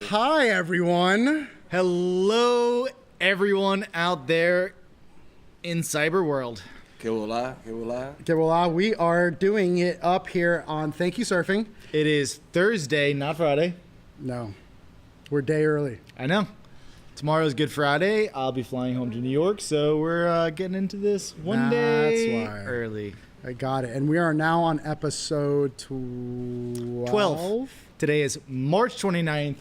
Hi, everyone. Hello, everyone out there in cyber world. Okay, well, we are doing it up here on Thank You Surfing. It is Thursday, not Friday. No, we're day early. I know. Tomorrow's Good Friday. I'll be flying home to New York, so we're getting into this one day early. I got it. And we are now on episode 12. Today is March 29th.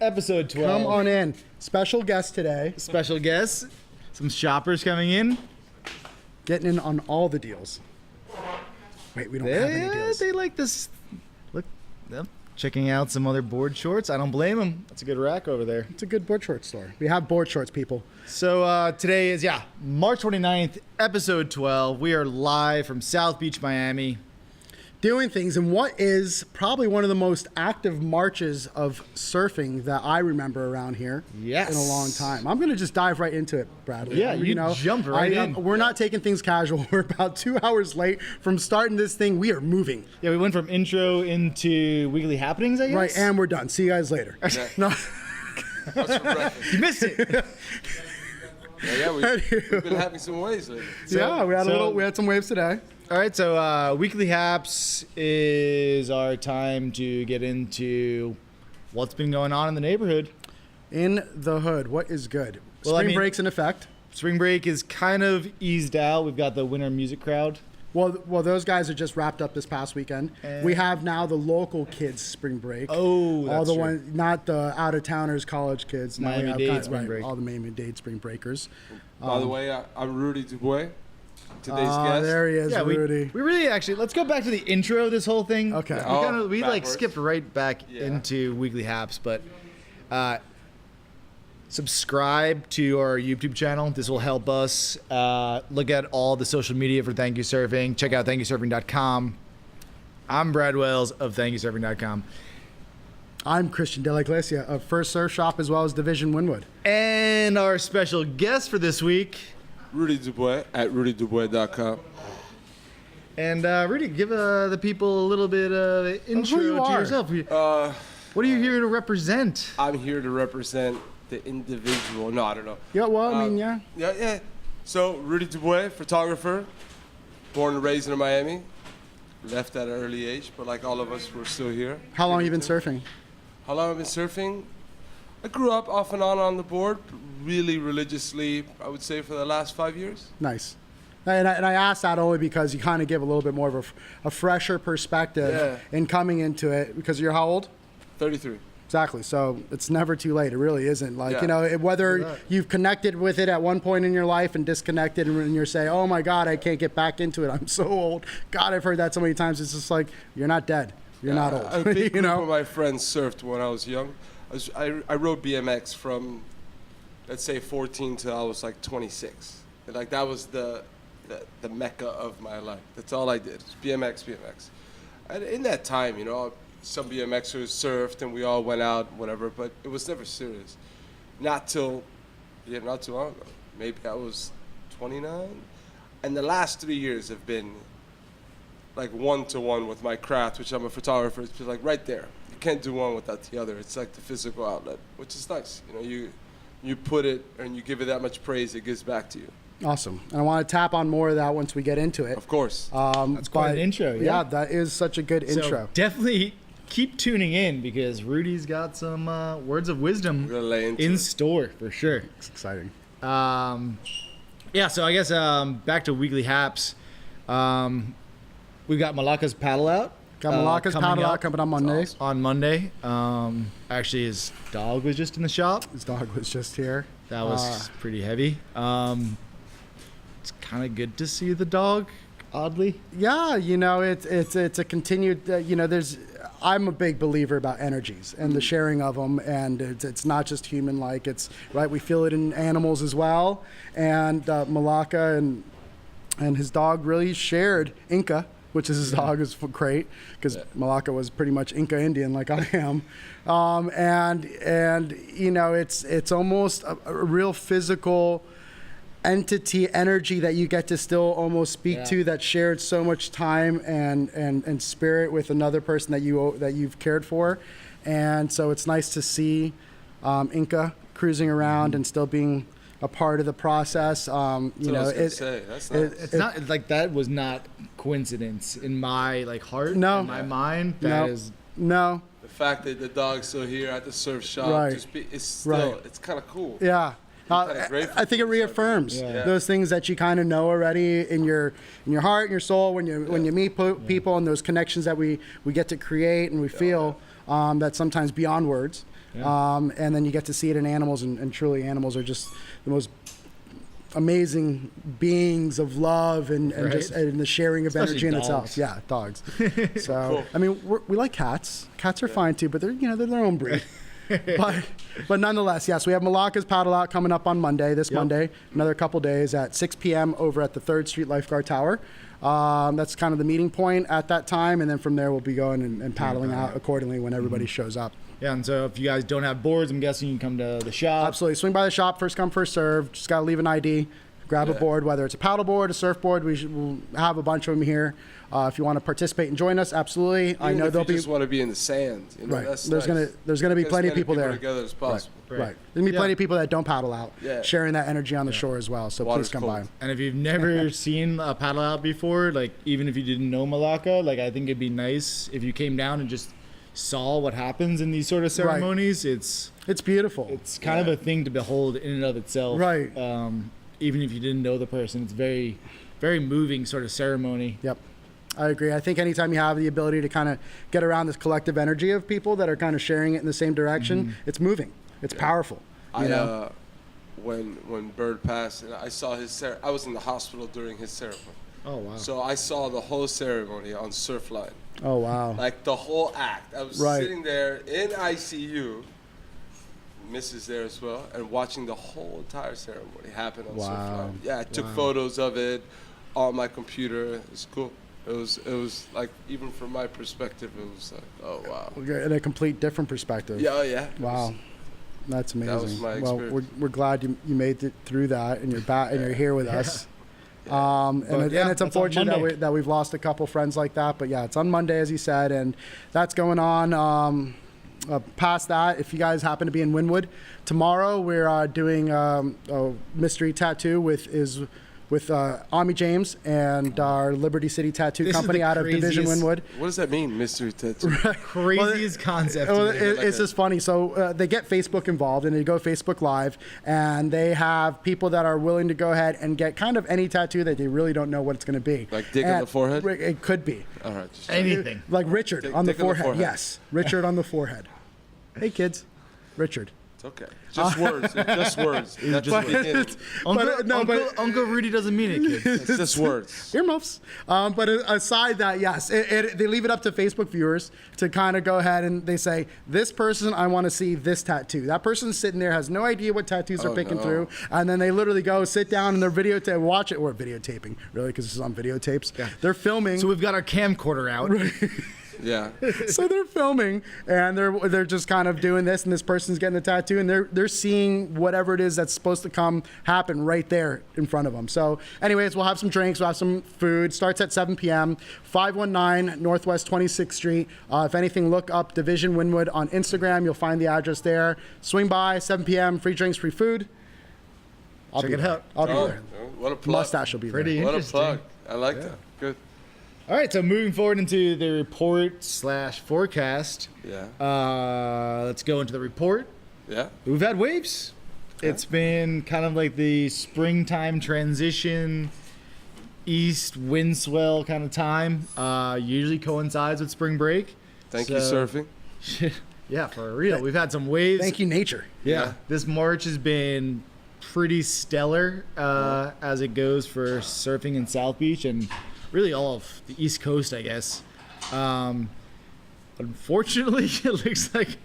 Episode 12. Come on in. Special guest today. Special guest. Some shoppers coming in. Getting in on all the deals. Wait, we don't have any deals. They like this. Look, yep. Checking out some other board shorts. I don't blame them. That's a good rack over there. It's a good board short store. We have board shorts, people. So today is, March 29th, episode 12. We are live from South Beach, Miami. Doing things in what is probably one of the most active marches of surfing that I remember around here in a long time. I'm going to just dive right into it, Bradley. Yeah, you know, jump right in. We're not taking things casual. We're about 2 hours late from starting this thing. We are moving. Yeah, we went from intro into weekly happenings, I guess. Right, and we're done. See you guys later. Yeah. No. What's for breakfast? You missed it. We've been having some waves lately. We had some waves today. All right, so weekly haps is our time to get into what's been going on in the neighborhood. In the hood, what is good? Well, Spring break's in effect. Spring break is kind of eased out. We've got the winter music crowd. Well, those guys are just wrapped up this past weekend. We have now the local kids spring break. Oh, that's all the true. ones, not the out-of-towners, college kids. Now Miami-Dade spring break. All the Miami-Dade spring breakers. By the way, I'm Rudy Dubois, today's guest. There he is, Yeah, Rudy. we really actually, let's go back to the intro of this whole thing. Okay. We Backwards. skipped right back into weekly haps, but subscribe to our YouTube channel. This will help us look at all the social media for Thank You Surfing. Check out thankyousurfing.com. I'm Brad Wells of thankyousurfing.com. I'm Christian de la Iglesia of First Surf Shop as well as Division Wynwood. And our special guest for this week, Rudy Dubois at rudydubois.com. and Rudy, give the people a little bit of intro you to are. yourself. What are you here to represent? I'm here to represent the individual. No, I don't know. Yeah, well, I mean, yeah. Yeah. So, Rudy Dubois, photographer, born and raised in Miami. Left at an early age, but like all of us, we're still here. How long have you been surfing? How long I've been surfing? I grew up off and on the board, really religiously, I would say, for the last 5 years. Nice. And I asked that only because you kind of give a little bit more of a fresher perspective in coming into it, because you're how old? 33. Exactly. So it's never too late. It really isn't. Like, Yeah. you know, whether you've connected with it at one point in your life and disconnected and you're saying, oh my God, I can't get back into it. I'm so old. God, I've heard that so many times. It's just like, you're not dead. You're not old. A big you group know? of my friends surfed when I was young. I rode BMX from, let's say, 14 till I was like 26. And like that was the mecca of my life. That's all I did. BMX. And in that time, you know, some BMXers surfed and we all went out, whatever, but it was never serious. Not too long ago. Maybe I was 29. And the last 3 years have been like one-to-one with my craft, which I'm a photographer. It's just like right there. You can't do one without the other. It's like the physical outlet, which is nice. You know, you put it and you give it that much praise, it gives back to you. Awesome. And I want to tap on more of that once we get into it. Of course. That's quite an intro. Yeah, that is such a good intro. So definitely keep tuning in because Rudy's got some words of wisdom We're gonna lay into in it. store for sure. It's exciting. So I guess back to weekly haps. We got Malacca's paddle out. Got Malacca's paddle out coming on Monday. On Monday. Actually, his dog was just in the shop. His dog was just here. That was pretty heavy. It's kind of good to see the dog, oddly. Yeah, you know, it's a continued, you know, I'm a big believer about energies and the sharing of them, and it's not just human-like. It's, right, we feel it in animals as well, and Malacca and his dog really shared Inca, which is his dog, is great, because Malacca was pretty much Inca Indian like I am. And you know, it's almost a real physical entity, energy that you get to still almost speak to, that shared so much time and spirit with another person that you've cared for. and so it's nice to see Inca cruising around and still being a part of the process. You know, that's nice. It's not like that was not coincidence in my like heart. No. In my mind. No. That is no, The fact that the dog's still here at the surf shop, Right. it's still, Right. it's kind of cool. yeah. kinda grateful I think it for something. reaffirms Yeah. those things that you kind of know already in your heart and your soul when you meet people, and those connections that we get to create and we feel that sometimes beyond words. Yeah. And then you get to see it in animals, and truly animals are just the most amazing beings of love and Right. just and the sharing of Especially energy in dogs. itself. Yeah, dogs. So Cool. I mean, we like cats. Cats are fine too, but they're they're their own breed. but nonetheless, yes, we have Malacca's Paddle Out coming up on Monday, this Monday, another couple days at 6 p.m. over at the 3rd Street Lifeguard Tower. That's kind of the meeting point at that time, and then from there we'll be going and paddling out accordingly when everybody shows up. Yeah, and so if you guys don't have boards, I'm guessing you can come to the shop. Absolutely. Swing by the shop, first come, first serve. Just got to leave an ID, grab a board, whether it's a paddle board, a surfboard. We'll have a bunch of them here. If you want to participate and join us, absolutely. I Even know if there'll you be just want to be in the sand. You know, right. that's There's nice. gonna be Get as plenty of many people there. together as possible. Right. Right. There's gonna be plenty Yeah. of people that don't paddle out, Yeah. sharing that energy on the shore as well. So Water's please come cold. by. And if you've never seen a paddle out before, like even if you didn't know Malacca, like I think it'd be nice if you came down and just saw what happens in these sort of ceremonies. It's beautiful. it's kind of a thing to behold in and of itself. Right. Even if you didn't know the person, it's very, very moving sort of ceremony. Yep. I agree. I think anytime you have the ability to kind of get around this collective energy of people that are kind of sharing it in the same direction, it's moving. It's powerful. You know? When Bird passed, and I saw his I was in the hospital during his ceremony. Oh wow. So I saw the whole ceremony on Surfline. Oh wow. Like the whole act. I was Right. sitting there in ICU, Mrs. there as well, and watching the whole entire ceremony happen on Wow. Surfline. Yeah, I took Wow. photos of it on my computer. It's cool. It was like, even from my perspective, it was like, oh wow. In a complete different perspective. Yeah, oh, yeah. It Wow. was- That's amazing. was my well, experience. we're glad you made it through that, and you're back and you're here with us. But And yeah, it's that's on unfortunate Monday. that we've lost a couple friends like that. But yeah, it's on Monday, as you said, and that's going on. Past that, if you guys happen to be in Wynwood, tomorrow we're doing a mystery tattoo with Ami James and our Liberty City Tattoo This is Company the out of Division craziest- Wynwood. What does that mean, mystery tattoo? Craziest concept. Well, to me. it's just funny. So they get Facebook involved, and they go Facebook Live, and they have people that are willing to go ahead and get kind of any tattoo that they really don't know what it's going to be. Like dick on the forehead? It could be. All right. Just Anything. Like Richard Dick- on the dick on the forehead. forehead. Yes, Richard on the forehead. Hey, kids. Richard. It's okay. Just words. It's just words. That's just the beginning. Uncle Rudy doesn't mean it, kids. It's just words. Earmuffs. But aside that, yes, they leave it up to Facebook viewers to kind of go ahead and they say, this person, I want to see this tattoo. That person's sitting there, has no idea what tattoos they're picking no. through. And then they literally go sit down and they're watch it, or videotaping, really, because this is on videotapes. Yeah. They're filming. So we've got our camcorder out. Yeah. So they're filming and they're just kind of doing this, and this person's getting the tattoo, and they're seeing whatever it is that's supposed to happen right there in front of them. So anyways, we'll have some drinks, we'll have some food. Starts at 7 p.m. 519 Northwest 26th Street. If anything, look up Division Wynwood on Instagram. You'll find the address there. Swing by, 7 p.m. Free drinks, free food. I'll Check be it there. out. I'll be Oh, there. what a plug. Mustache will be Pretty there. What a interesting. plug. I like that. Good. All right, so moving forward into the report/forecast. Yeah. Let's go into the report. Yeah. We've had waves. It's been kind of like the springtime transition, east wind swell kind of time. Usually coincides with spring break. Thank you, So- surfing. Yeah, for real. We've had some waves. Thank you, nature. Yeah, this March has been pretty stellar as it goes for surfing in South Beach and really all of the East Coast, I guess. Unfortunately, it looks like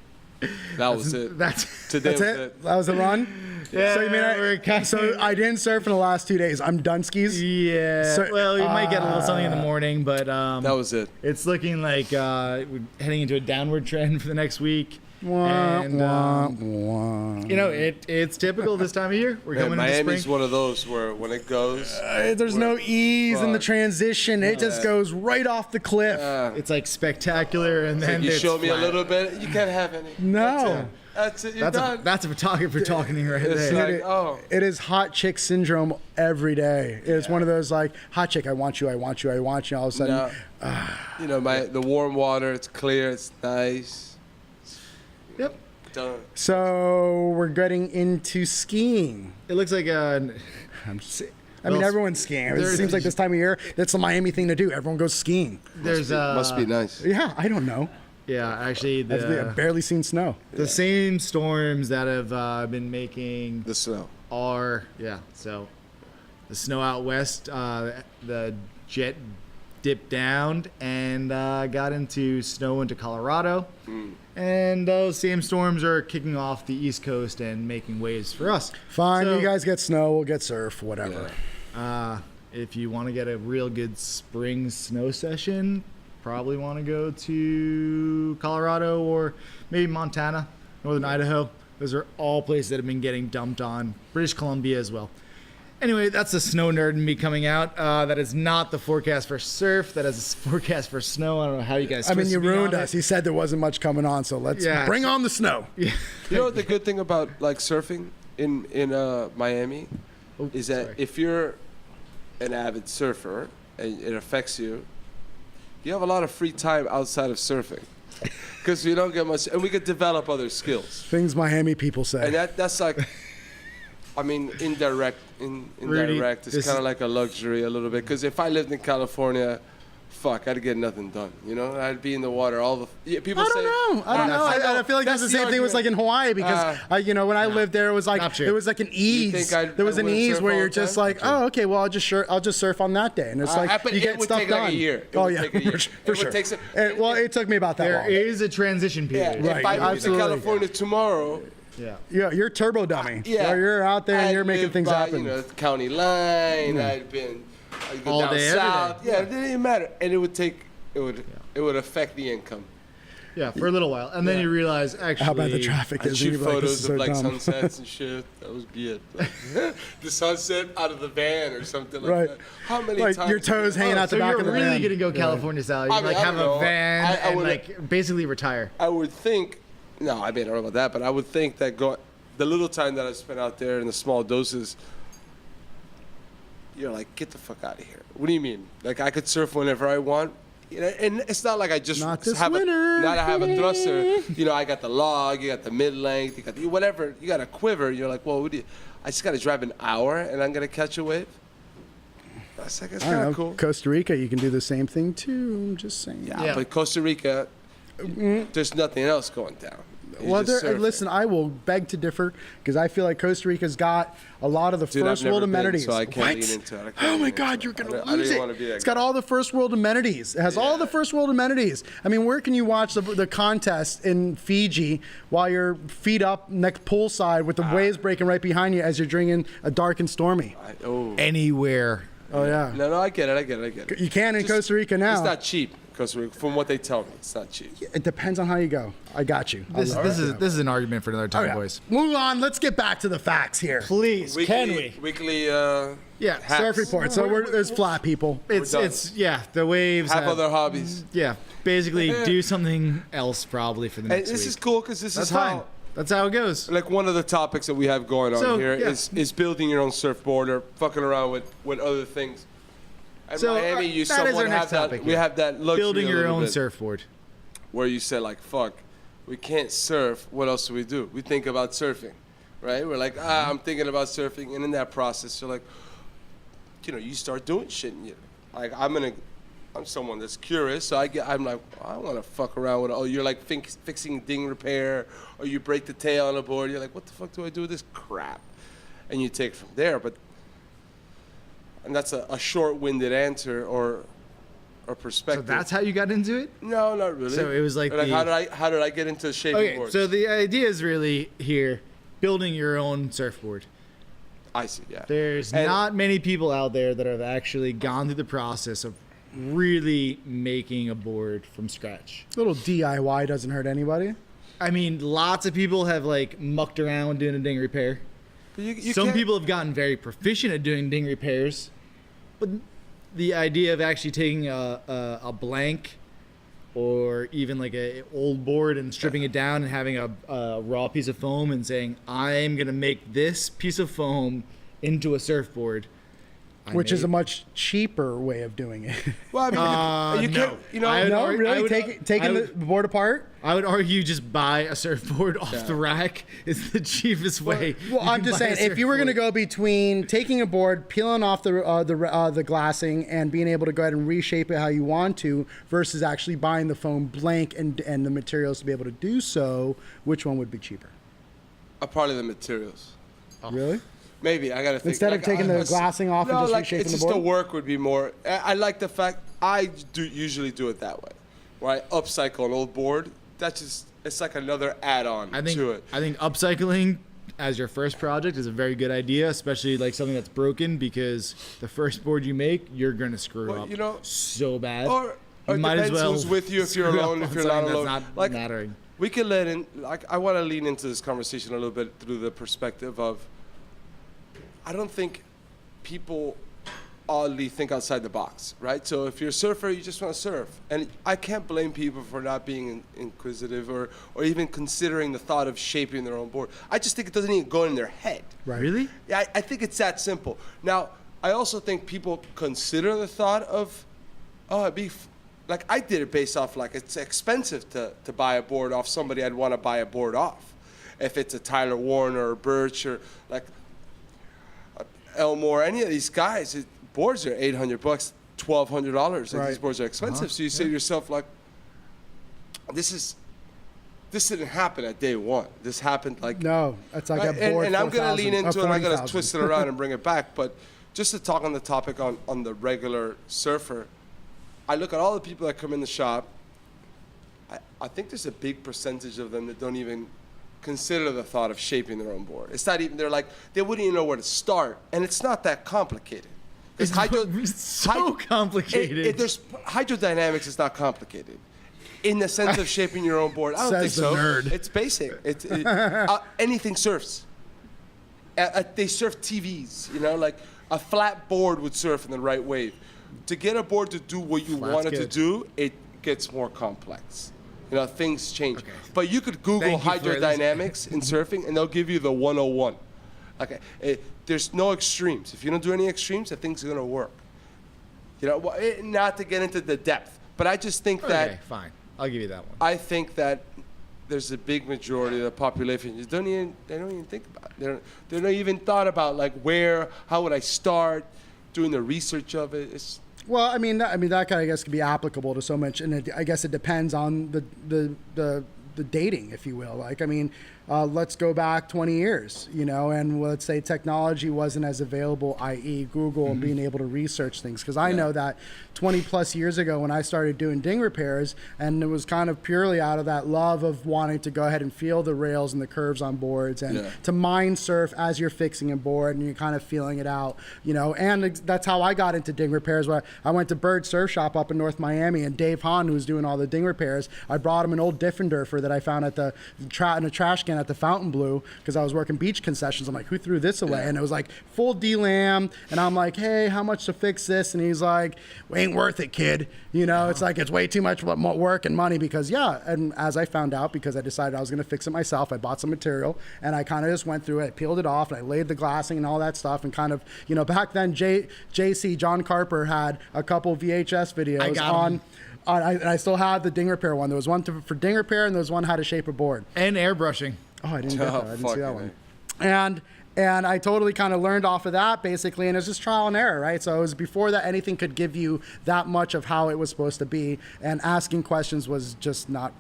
That was it. that's Today That's was it? That was the run? yeah. So you mean I didn't surf in the last 2 days. I'm done skis. Yeah. So- well, you might get a little something in the morning, but That was it. it's looking like we're heading into a downward trend for the next week. Wah, And, wah, wah. You know, it's typical this time of year. We're Man, coming into Miami's spring. one of those where when it goes, There's no ease in the transition. It just goes right off the cliff. It's like spectacular, and then you it's show me a flat. little bit, you can't have any. No. That's it. You're done. That's a photographer talking to you right It's there. like, oh. It is hot chick syndrome every day. It's one of those like, hot chick, I want you, I want you, I want you. All of a sudden, No. You know, the warm water, it's clear, it's nice. Yep. Done. so we're getting into skiing. It looks like I mean, Well, everyone's skiing. It there's- seems like this time of year, that's the Miami thing to do. Everyone goes skiing. there's Must be nice. Yeah, I don't know. Yeah, actually, I've barely seen snow. the same storms that have been making The snow. so the snow out west, the jet dipped down and got into snow into Colorado, and those same storms are kicking off the East Coast and making waves for us. Fine, So- you guys get snow, we'll get surf, whatever. If you want to get a real good spring snow session, probably want to go to Colorado or maybe Montana, northern Idaho. Those are all places that have been getting dumped on. British Columbia as well. Anyway, that's the snow nerd in me coming out. That is not the forecast for surf. That is a forecast for snow. I don't know how you guys. I mean, you twisted me ruined on us. it. You said there wasn't much coming on, so let's Yeah. bring on the snow. You know what the good thing about like surfing in Miami is that sorry. if you're an avid surfer and it affects you, you have a lot of free time outside of surfing because you don't get much, and we could develop other skills. Things Miami people And say. that's like, I mean, indirect. Rudy, It's this- kind of like a luxury a little bit. Because if I lived in California, fuck, I'd get nothing done. You know, I'd be in the water all the. Yeah, people I say. don't know. I feel like that's the same thing was like in Hawaii because when I lived there, it was like not true. it was like an ease. think I'd- There was I an wouldn't ease surf where all you're the just time? like, oh, okay, well, I'll just surf on that day, and it's like but you it get would stuff take done. like a year. It Oh would yeah, take a year. for It would sure. take some- Well, it took me about that There long. is a transition Yeah, period. if I moved to absolutely. California tomorrow, Yeah. Yeah, you're turbo dummy. yeah, You're out there and I'd you're making live things by, happen. You know, the county line. I'd go All down day, every south. day. Yeah, it didn't even matter, and it would affect the income. Yeah, for a little while, and then you realize actually How bad the traffic I'd is. shoot and you're like, this photos is of so like dumb. sunsets and shit. That was be it. The sunset out of the van or something like Right. that. How many Like times? your toes hanging out the So back you're of the really van. gonna go California style. You I mean, like I have don't a know. van I and would- like basically retire. I would think. No, I mean I don't know about that, but I would think that the little time that I spent out there in the small doses, you're like, get the fuck out of here. What do you mean? Like I could surf whenever I want. You know, and it's not like I just Not this have winter. not have a thruster. You know, I got the log, you got the mid length, you got whatever. You got a quiver. You're like, well, I just got to drive an hour and I'm gonna catch a wave. That's like it's I don't kind know. of cool. Costa Rica, you can do the same thing too. I'm just saying. Yeah, but Costa Rica, there's nothing else going down. You Well, just surf it. listen, I will beg to differ because I feel like Costa Rica's got a lot of the Dude, I've first world never been, amenities. so I can't What? lean into it. I can't Oh lean my into God, it. you're gonna I don't lose even it. wanna be that It's got guy. all the first world amenities. It has all the first world amenities. I mean, where can you watch the contest in Fiji while you're feet up next poolside with the waves breaking right behind you as you're drinking a dark and stormy? Anywhere. Oh yeah. No, I get it. You can in Costa Rica now. It's not cheap, Costa Rica. From what they tell me, it's not cheap. It depends on how you go. I got you. This is an argument for another time, Oh, yeah. boys. Move on. Let's get back to the facts here. Please, Weekly, Yeah, hacks. Surf report. So there's flat people. It's done. the waves. have have- other hobbies. Yeah, basically do something else probably for the And next this week. is cool because this That's is fine. how. That's how it goes. Like one of the topics that we have going on So, here yeah. is building your own surfboard or fucking around with other things. In So, Miami, you that is our somewhat have next that. topic We here. have that luxury Building a your little own bit, surfboard. where you say like, "Fuck, we can't surf. What else do we do? We think about surfing, right? We're like, I'm thinking about surfing, and in that process, you're like, you start doing shit. And like, I'm someone that's curious, so I'm like, I want to fuck around with it. Oh, you're like fixing ding repair, or you break the tail on a board. You're like, what the fuck do I do with this crap? And you take it from there. And that's a short-winded answer or So perspective. that's how you got into it? No, not really. So it was like the- how did I get into shaping Okay, boards? so the idea is really here, building your own surfboard. I see, yeah. There's And- not many people out there that have actually gone through the process of really making a board from scratch. A little DIY doesn't hurt anybody. I mean, lots of people have like mucked around doing a ding repair. You Some can't- people have gotten very proficient at doing ding repairs, but the idea of actually taking a blank or even like a old board and stripping it down and having a raw piece of foam and saying, I'm going to make this piece of foam into a surfboard. Which is a much cheaper way of doing it. Well, I mean, you no. can't. You know, I would No, ar- really? I would- Taking I the would- board apart? I would argue just buy a surfboard off the rack is the cheapest way. Well, I'm just saying, if you were going to go between taking a board, peeling off the glassing, and being able to go ahead and reshape it how you want to, versus actually buying the foam blank and the materials to be able to do so, which one would be cheaper? probably the materials. Really? Maybe I gotta think. Instead of taking the glassing off and no, just like reshaping it's the just board? the work would be more. I like the fact I usually do it that way, where I upcycle an old board. That's just it's like another add-on to it. I think upcycling as your first project is a very good idea, especially like something that's broken, because the first board you make, you're gonna screw Well, up you know, so bad. Or You it might as depends well who's with you, if you're screw up alone, on if you're not something alone. that's not Like mattering. we could let in. Like I want to lean into this conversation a little bit through the perspective of. I don't think people oddly think outside the box, right? So if you're a surfer, you just want to surf. And I can't blame people for not being inquisitive or even considering the thought of shaping their own board. I just think it doesn't even go in their head. Right. Really? Yeah, I think it's that simple. Now, I also think people consider the thought of, oh, it'd be, like I did it based off like it's expensive to buy a board off somebody I'd want to buy a board off. If it's a Tyler Warner or Birch or like Elmore, any of these guys, boards are $800, $1,200. Like Right. these boards are expensive. So you say to yourself, like, this didn't happen at day one. This happened like No, it's like a and, board. and I'm going to 4,000 lean into it. And I'm going to 40,000. twist it around and bring it back. But just to talk on the topic on the regular surfer, I look at all the people that come in the shop. I think there's a big percentage of them that don't even consider the thought of shaping their own board. It's not even, they're like, they wouldn't even know where to start. And it's not that complicated. It's so complicated. There's hydrodynamics is not complicated. In the sense of shaping your own board, I don't think Says the so. nerd. It's basic. Anything surfs. They surf TVs, you know, like a flat board would surf in the right wave. To get a board to do what you Flat's want it to good. do, it gets more complex. You know, things change. Okay. But you could Google Thank you for this. hydrodynamics in surfing, and they'll give you the 101. Okay, there's no extremes. If you don't do any extremes, the thing's gonna work. You know, not to get into the depth, but I just think that Okay, fine. I'll give you that one. I think that there's a big majority of the population they don't even think about it. They don't even thought about like how would I start doing the research of it. It's Well, I mean, that kind of, I guess, could be applicable to so much, and I guess it depends on the dating, if you will. Like, I mean, let's go back 20 years, you know, and let's say technology wasn't as available, i.e. Google, and being able to research things. Because I know that 20 plus years ago when I started doing ding repairs, and it was kind of purely out of that love of wanting to go ahead and feel the rails and the curves on boards and to mind surf as you're fixing a board and you're kind of feeling it out, you know. And that's how I got into ding repairs. Where I went to Bird Surf Shop up in North Miami, and Dave Hahn, who was doing all the ding repairs, I brought him an old Diffenderfer that I found at in a trash can at the Fountain Blue because I was working beach concessions. I'm like, who threw this away? And it was like full delam. And I'm like, hey, how much to fix this? And he's like, we ain't worth it, kid. You know, it's like it's way too much work and money because and as I found out, because I decided I was going to fix it myself, I bought some material and I kind of just went through it, peeled it off, and I laid the glassing and all that stuff, and kind of, you know, back then JC John Carper had a couple VHS videos on. I still have the ding repair one. There was one for ding repair, and there was one how to shape a board. And airbrushing. Oh, I didn't get that. I didn't see that fucking one. And I totally kind of learned off of that, basically, and it's just trial and error, right? So it was before that anything could give you that much of how it was supposed to be, and asking questions was just not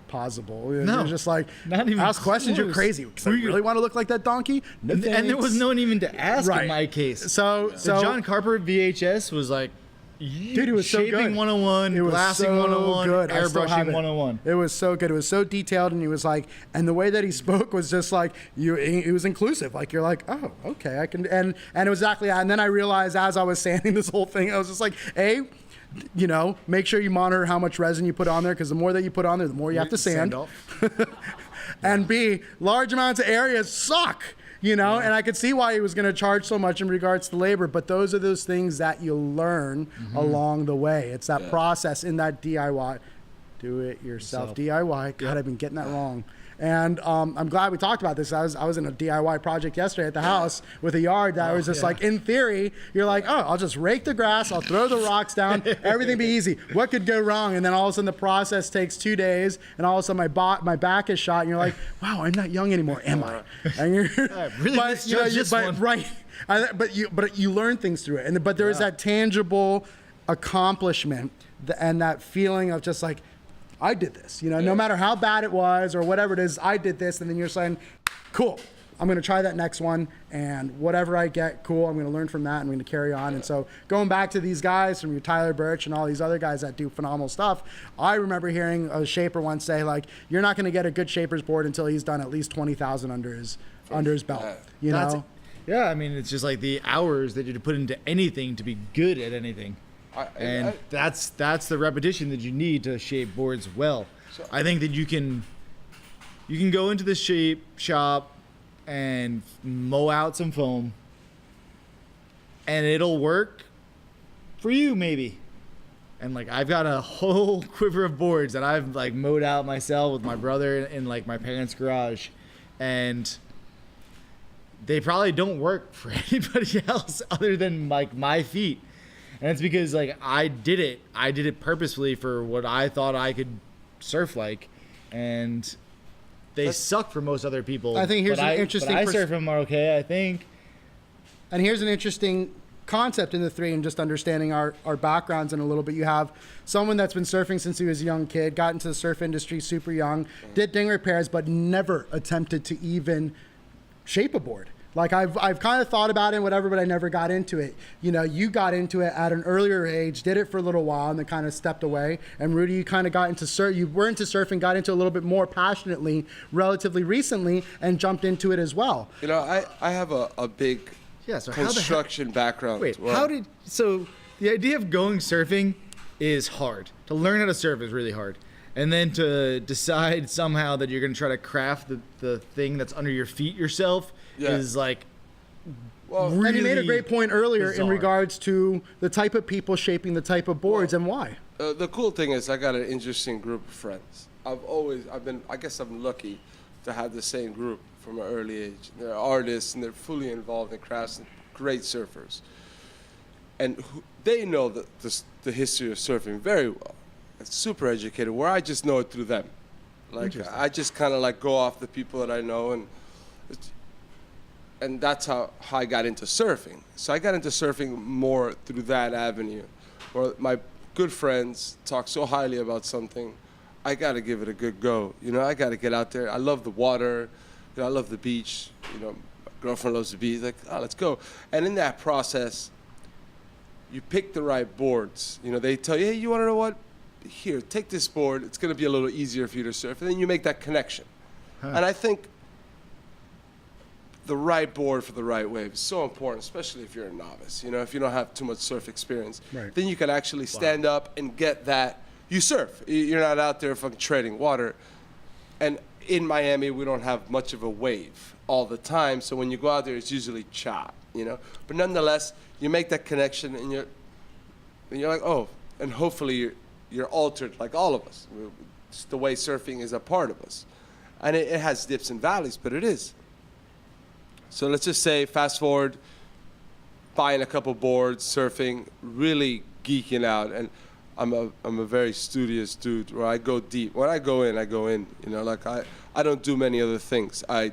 possible. It was just like, not even ask questions, you're close. crazy. Because I really want to look like that donkey? No And there was thanks. no one even to ask Right. in my case. So The John Carper VHS was like, dude, it was so shaping good. 101, It was glassing so 101, good. I still have airbrushing it. 101. It was so good. It was so detailed, and he was like, and the way that he spoke was just like it was inclusive. Like you're like, oh, okay, I can, and it was exactly. And then I realized as I was sanding this whole thing, I was just like, you know, make sure you monitor how much resin you put on there, because the more that you put on there, the more you have to sand. and B, large amounts of areas suck. You know, and I could see why he was going to charge so much in regards to labor, but those are those things that you learn along the way. It's that process in that DIY, do it yourself DIY. God, I've been getting that wrong. And I'm glad we talked about this. I was in a DIY project yesterday at the house with a yard that was just like, in theory, you're like, oh, I'll just rake the grass, I'll throw the rocks down, everything be easy. What could go wrong? And then all of a sudden the process takes 2 days, and all of a sudden my back is shot, and you're like, wow, I'm not young anymore, am I? And you're, really but, you know, right. But you learn things through it, but there is that tangible accomplishment and that feeling of just like, I did this, you know, no matter how bad it was or whatever it is, I did this. And then you're saying, cool, I'm going to try that next one, and whatever I get, cool, I'm going to learn from that, and I'm going to carry on. And so going back to these guys from your Tyler Birch and all these other guys that do phenomenal stuff, I remember hearing a shaper once say, like, you're not going to get a good shaper's board until he's done at least 20,000 under his belt, you know? Yeah, I mean, it's just like the hours that you put into anything to be good at anything. That's the repetition that you need to shape boards well. I think that you can go into the shape shop and mow out some foam, and it'll work for you maybe. And like, I've got a whole quiver of boards that I've like mowed out myself with my brother in like my parents' garage, and they probably don't work for anybody else other than like my feet. And it's because like I did it purposefully for what I thought I could surf like, and they suck for most other people. I think here's an interesting. But I surf them are okay, I think. And here's an interesting concept in the three, and just understanding our backgrounds in a little bit. You have someone that's been surfing since he was a young kid, got into the surf industry super young, did ding repairs, but never attempted to even shape a board. Like I've kind of thought about it and whatever, but I never got into it. You know, you got into it at an earlier age, did it for a little while, and then kind of stepped away. And Rudy, you kind of got into you were into surfing, got into it a little bit more passionately, relatively recently, and jumped into it as well. You know, I have a big construction background. Wait, so the idea of going surfing is hard. To learn how to surf is really hard. And then to decide somehow that you're going to try to craft the thing that's under your feet yourself is like, really. And you made a great point earlier bizarre. in regards to the type of people shaping the type of boards and why. The cool thing is I got an interesting group of friends. I guess I'm lucky to have the same group from an early age. They're artists and they're fully involved in crafts and great surfers. And they know the history of surfing very well. It's super educated, where I just know it through them. Like I just kind of like go off the people that I know, and that's how I got into surfing. So I got into surfing more through that avenue, where my good friends talk so highly about something, I got to give it a good go. You know, I got to get out there. I love the water. You know, I love the beach. You know, my girlfriend loves the beach. Like, let's go. And in that process, you pick the right boards. You know, they tell you, hey, you want to know what? Here, take this board. It's going to be a little easier for you to surf. And then you make that connection. And I think the right board for the right wave is so important, especially if you're a novice. You know, if you don't have too much surf experience, then you can actually stand up and get that. You surf. You're not out there fucking treading water. And in Miami, we don't have much of a wave all the time. So when you go out there, it's usually chop, you know. But nonetheless, you make that connection, and you're like, oh, and hopefully you're altered like all of us. It's the way surfing is a part of us. And it has dips and valleys, but it is. So let's just say, fast forward, buying a couple boards, surfing, really geeking out. And I'm a very studious dude where I go deep. When I go in, you know, like I don't do many other things. I'm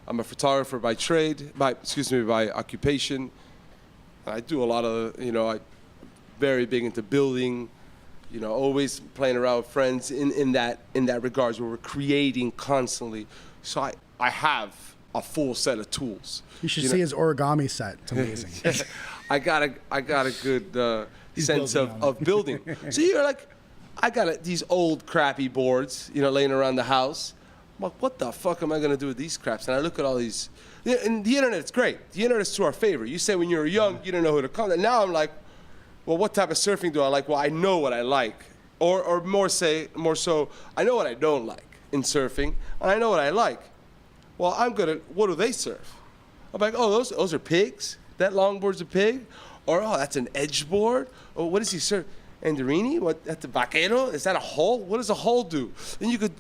a photographer by trade, by occupation. I do a lot of, you know, I'm very big into building, you know, always playing around with friends in that regards where we're creating constantly. So I have a full set of tools. You should see his origami set. It's amazing. I got a good sense of building. So you're like, I got these old crappy boards, you know, laying around the house. I'm like, what the fuck am I gonna do with these craps? And I look at all these, and the internet's great. The internet's to our favor. You say when you were young, you didn't know who to call. And now I'm like, well, what type of surfing do I like? Well, I know what I like, or more so, I know what I don't like. in surfing, and I know what I like. Well, what do they surf? I'm like, oh, those are pigs? That longboard's a pig? Or, oh, that's an edge board? Oh, what does he surf? Andorini? What, that's a vaquero? Is that a hull? What does a hull do? Then you could,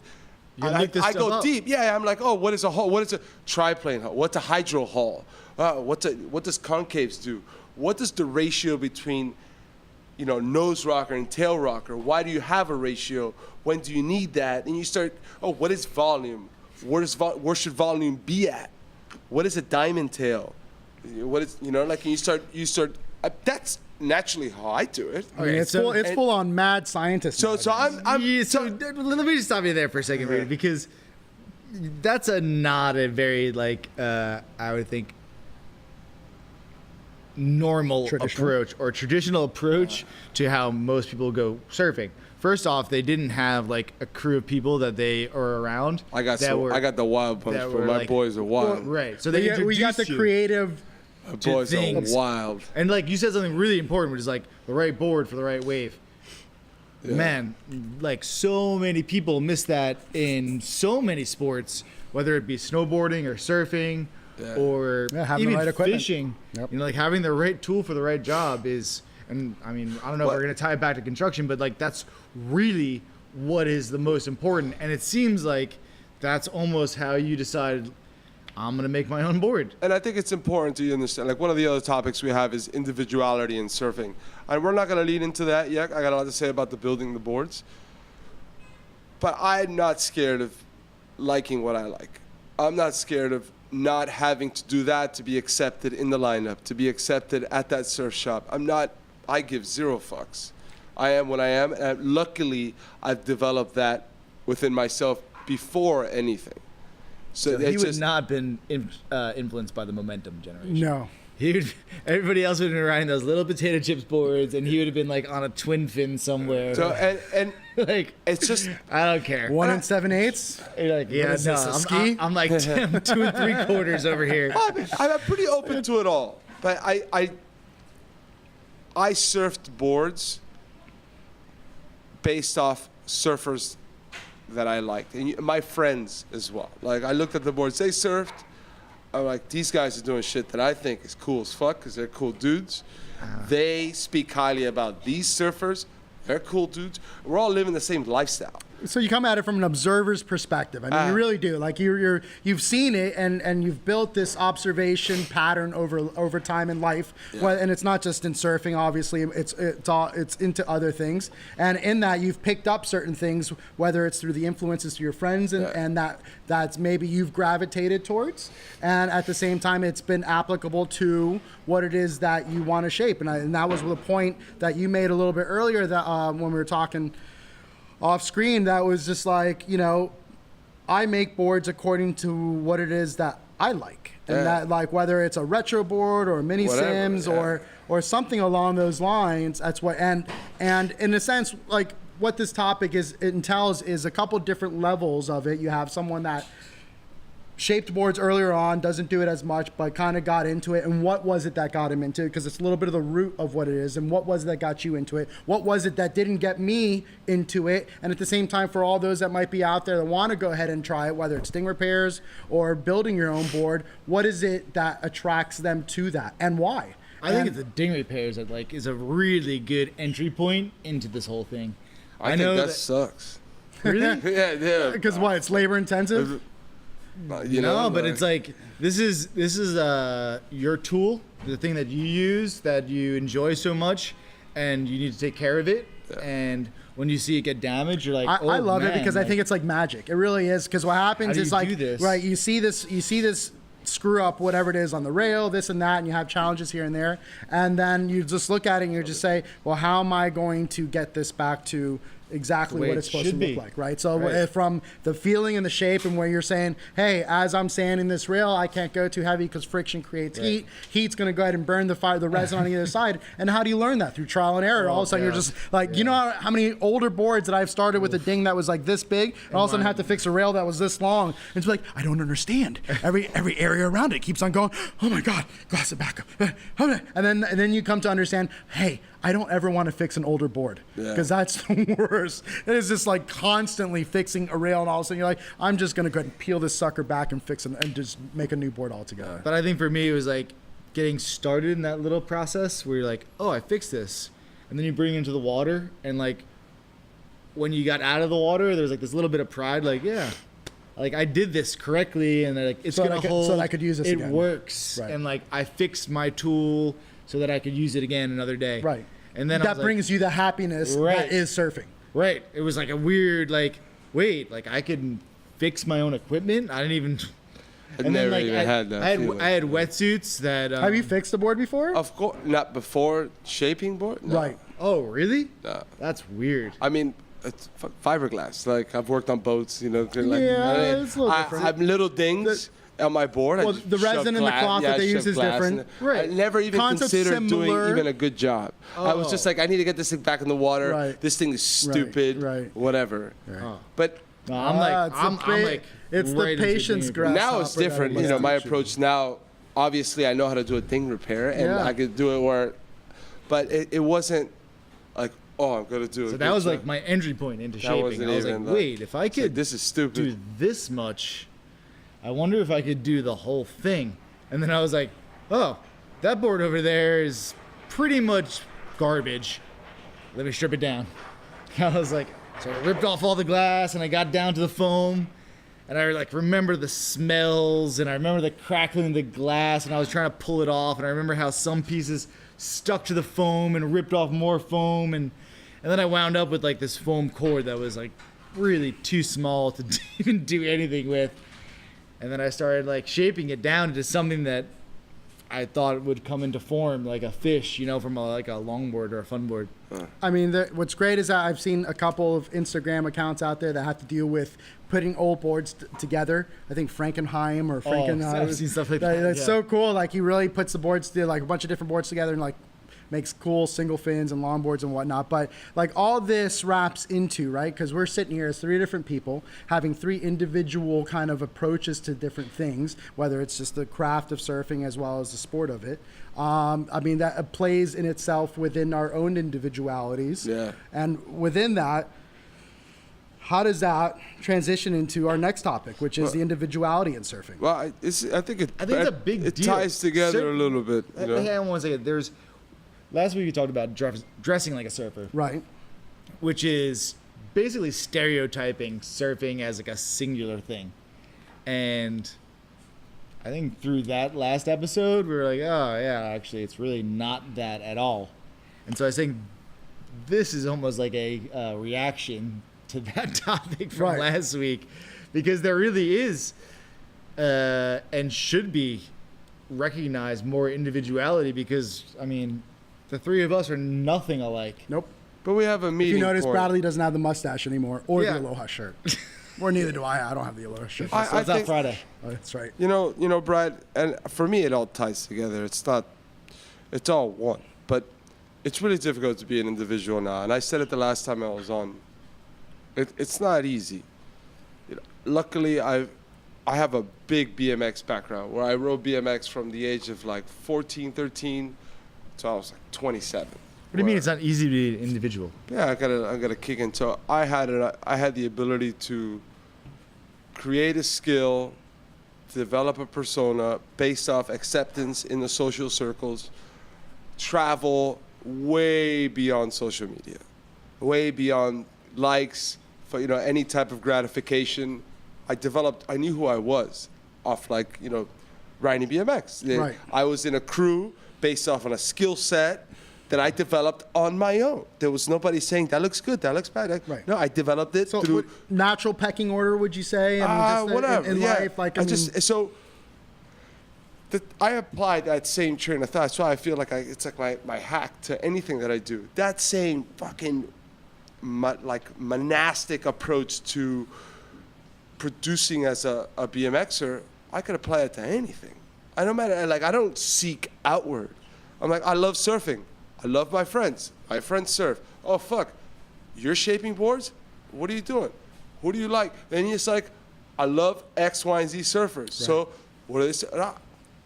I go deep. Yeah, I'm like, oh, what is a hull? What is a triplane hull? What's a hydro hull? What does concaves do? What is the ratio between, nose rocker and tail rocker? Why do you have a ratio? When do you need that? And you start, what is volume? Where should volume be at? What is a diamond tail? What is, and you start, that's naturally how I do it. I mean, it's full on mad scientist. So let me just stop you there for a second, Rudy, because that's not a very I would think normal approach or traditional approach to how most people go surfing. First off, they didn't have a crew of people that they are around. I got the wild punch, but my boys are wild. Right. So we got the creative. My boys are wild. And you said something really important, which is the right board for the right wave. Yeah. Man, so many people miss that in so many sports, whether it be snowboarding or surfing or even right fishing. Yep. Having the right tool for the right job is, and I mean, I don't know if we're going to tie it back to construction, but that's really what is the most important. And it seems like that's almost how you decided, I'm going to make my own board. And I think it's important to understand, one of the other topics we have is individuality in surfing. And we're not going to lead into that yet. I got a lot to say about the building the boards. But I'm not scared of liking what I like. I'm not scared of not having to do that to be accepted in the lineup, to be accepted at that surf shop. I give zero fucks. I am what I am. And luckily, I've developed that within myself before anything. So he would not have been influenced by the momentum generation. No. Everybody else would have been riding those little potato chips boards, and he would have been on a twin fin somewhere. So and it's just, I don't care. 1 7/8. Ski? I'm 2 3/4 over here. I'm pretty open to it all, but I surfed boards based off surfers that I liked, and my friends as well. I looked at the boards they surfed. I'm like, these guys are doing shit that I think is cool as fuck because they're cool dudes. They speak highly about these surfers. They're cool dudes. We're all living the same lifestyle. So you come at it from an observer's perspective. I mean, you really do. You've seen it, and you've built this observation pattern over time in life. Yeah. Well, and it's not just in surfing. Obviously, it's into other things. And in that, you've picked up certain things, whether it's through the influences to your friends, and that's maybe you've gravitated towards. And at the same time, it's been applicable to what it is that you want to shape. And that was the point that you made a little bit earlier that when we were talking off screen, that was just I make boards according to what it is that I like. And that whether it's a retro board or a mini sims or something along those lines, that's what, and in a sense, what this topic entails is a couple different levels of it. You have someone that shaped boards earlier on, doesn't do it as much, but kind of got into it. And what was it that got him into it? Because it's a little bit of the root of what it is. And what was it that got you into it? What was it that didn't get me into it? And at the same time, for all those that might be out there that want to go ahead and try it, whether it's sting repairs or building your own board, what is it that attracts them to that and why? I think it's the ding repairs that is a really good entry point into this whole thing. I know that sucks. Really? Yeah. Because what? It's labor intensive. But it's this is your tool, the thing that you use that you enjoy so much, and you need to take care of it. Yeah. And when you see it get damaged, you're like, I love it because I think it's magic. It really is, because what happens is right. You see this screw up, whatever it is on the rail, this and that, and you have challenges here and there, and then you just look at it and you just say, well, how am I going to get this back to exactly what it's supposed to look like, right? So from the feeling and the shape, and where you're saying, hey, as I'm sanding this rail, I can't go too heavy because friction creates heat. Heat's going to go ahead and burn the resin on the other side. And how do you learn that? Through trial and error. All of a sudden, you're just you know how many older boards that I've started with a ding that was this big, and all of a sudden had to fix a rail that was this long. And it's I don't understand. Every area around it keeps on going, oh my God, glass it back up. And then you come to understand, hey, I don't ever want to fix an older board because that's the hours and is just like constantly fixing a rail, and all of a sudden you're like, I'm just gonna go ahead and peel this sucker back and fix it and just make a new board altogether. But I think for me, it was like getting started in that little process where you're like, oh, I fixed this. And then you bring it into the water, and like when you got out of the water, there's like this little bit of pride, like, yeah, like I did this correctly, and like it's gonna hold. So that I could use this it again. works, Right. and like I fixed my tool so that I could use it again another day. Right. And then that brings you the happiness that is surfing. Right. It was like a weird, like, wait, like I could fix my own equipment. I didn't even. I never even had that feeling. I had wetsuits that. Have you fixed a board before? Of course, not before shaping board. No. Right. Oh, really? No. That's weird. I mean, it's fiberglass. Like I've worked on boats, you know. Like, Yeah, it's a little different. I have little dings on my board. Well, I just the shove resin and the cloth that they shove use is glass different. in it. Right. I never even Concept's considered doing similar. even a good job. I was just like, I need to get this thing back in the water. Right. This thing is stupid. Right. Whatever. Oh. But No, I'm like, it's I'm like, it's the right into patience thinking grasshopper. now it's different. that You know, my must approach now. Obviously, I know how to do a ding repair, and Yeah. I could do it where. But it wasn't like, oh, I'm gonna do it. So that was like my entry point into shaping. wasn't I was like, even wait, if I could this is stupid. do this much, I wonder if I could do the whole thing. And then I was like, oh, that board over there is pretty much garbage. Let me strip it down. I was like, so I ripped off all the glass and I got down to the foam. And I like remember the smells, and I remember the crackling of the glass, and I was trying to pull it off, and I remember how some pieces stuck to the foam and ripped off more foam, and then I wound up with like this foam cord that was like really too small to even do anything with. And then I started like shaping it down into something that I thought would come into form, like a fish, you know, from like a longboard or a fun board. I mean, what's great is that I've seen a couple of Instagram accounts out there that have to deal with putting old boards together. I think Frankenheim or Frankenheim. I've seen stuff like that. That's Yeah. so cool. Like he really puts the boards together, like a bunch of different boards together, and like makes cool single fins and longboards and whatnot. But like all this wraps into, right? Because we're sitting here as three different people having three individual kind of approaches to different things, whether it's just the craft of surfing as well as the sport of it. I mean, that plays in itself within our own individualities. Yeah. And within that, how does that transition into our next topic, which is the individuality in surfing? Well, I think it's a big it deal. ties together Surf- a little bit. You know? Hang on one second. There's last week we talked about dressing like a surfer, Right. which is basically stereotyping surfing as like a singular thing. And I think through that last episode, we were like, oh yeah, actually, it's really not that at all. And so I think this is almost like a reaction to that topic from Right. last week, because there really is and should be recognized more individuality, because I mean, the three of us are nothing alike. Nope. But we have a If meeting you notice, point. Bradley doesn't have the mustache anymore or Yeah. the Aloha shirt. Or neither do I. I don't have the Aloha shirt. I So it's out think- Friday. Oh, that's right. You know, Brad, and for me, it all ties together. It's all one. But it's really difficult to be an individual now. And I said it the last time I was on. It's not easy. You know, luckily, I have a big BMX background where I rode BMX from the age of like 14, 13 to I was like 27. What do you mean it's not easy to be an individual? Yeah, I got a kick into. I had the ability to create a skill, develop a persona based off acceptance in the social circles, travel way beyond social media, way beyond likes for any type of gratification. I knew who I was off riding BMX. Right. I was in a crew based off on a skill set that I developed on my own. There was nobody saying that looks good, that looks bad. Right. No, I developed it So, through natural pecking order, would you say? I mean, just whatever. in yeah. life, like I applied that same train of thought. That's why I feel like it's like my hack to anything that I do. That same fucking monastic approach to producing as a BMXer, I could apply it to anything. I don't seek outward. I'm like, I love surfing. I love my friends. My friends surf. Oh fuck, you're shaping boards? What are you doing? Who do you like? Then it's like, I love X, Y, and Z surfers. Right. So what are they say?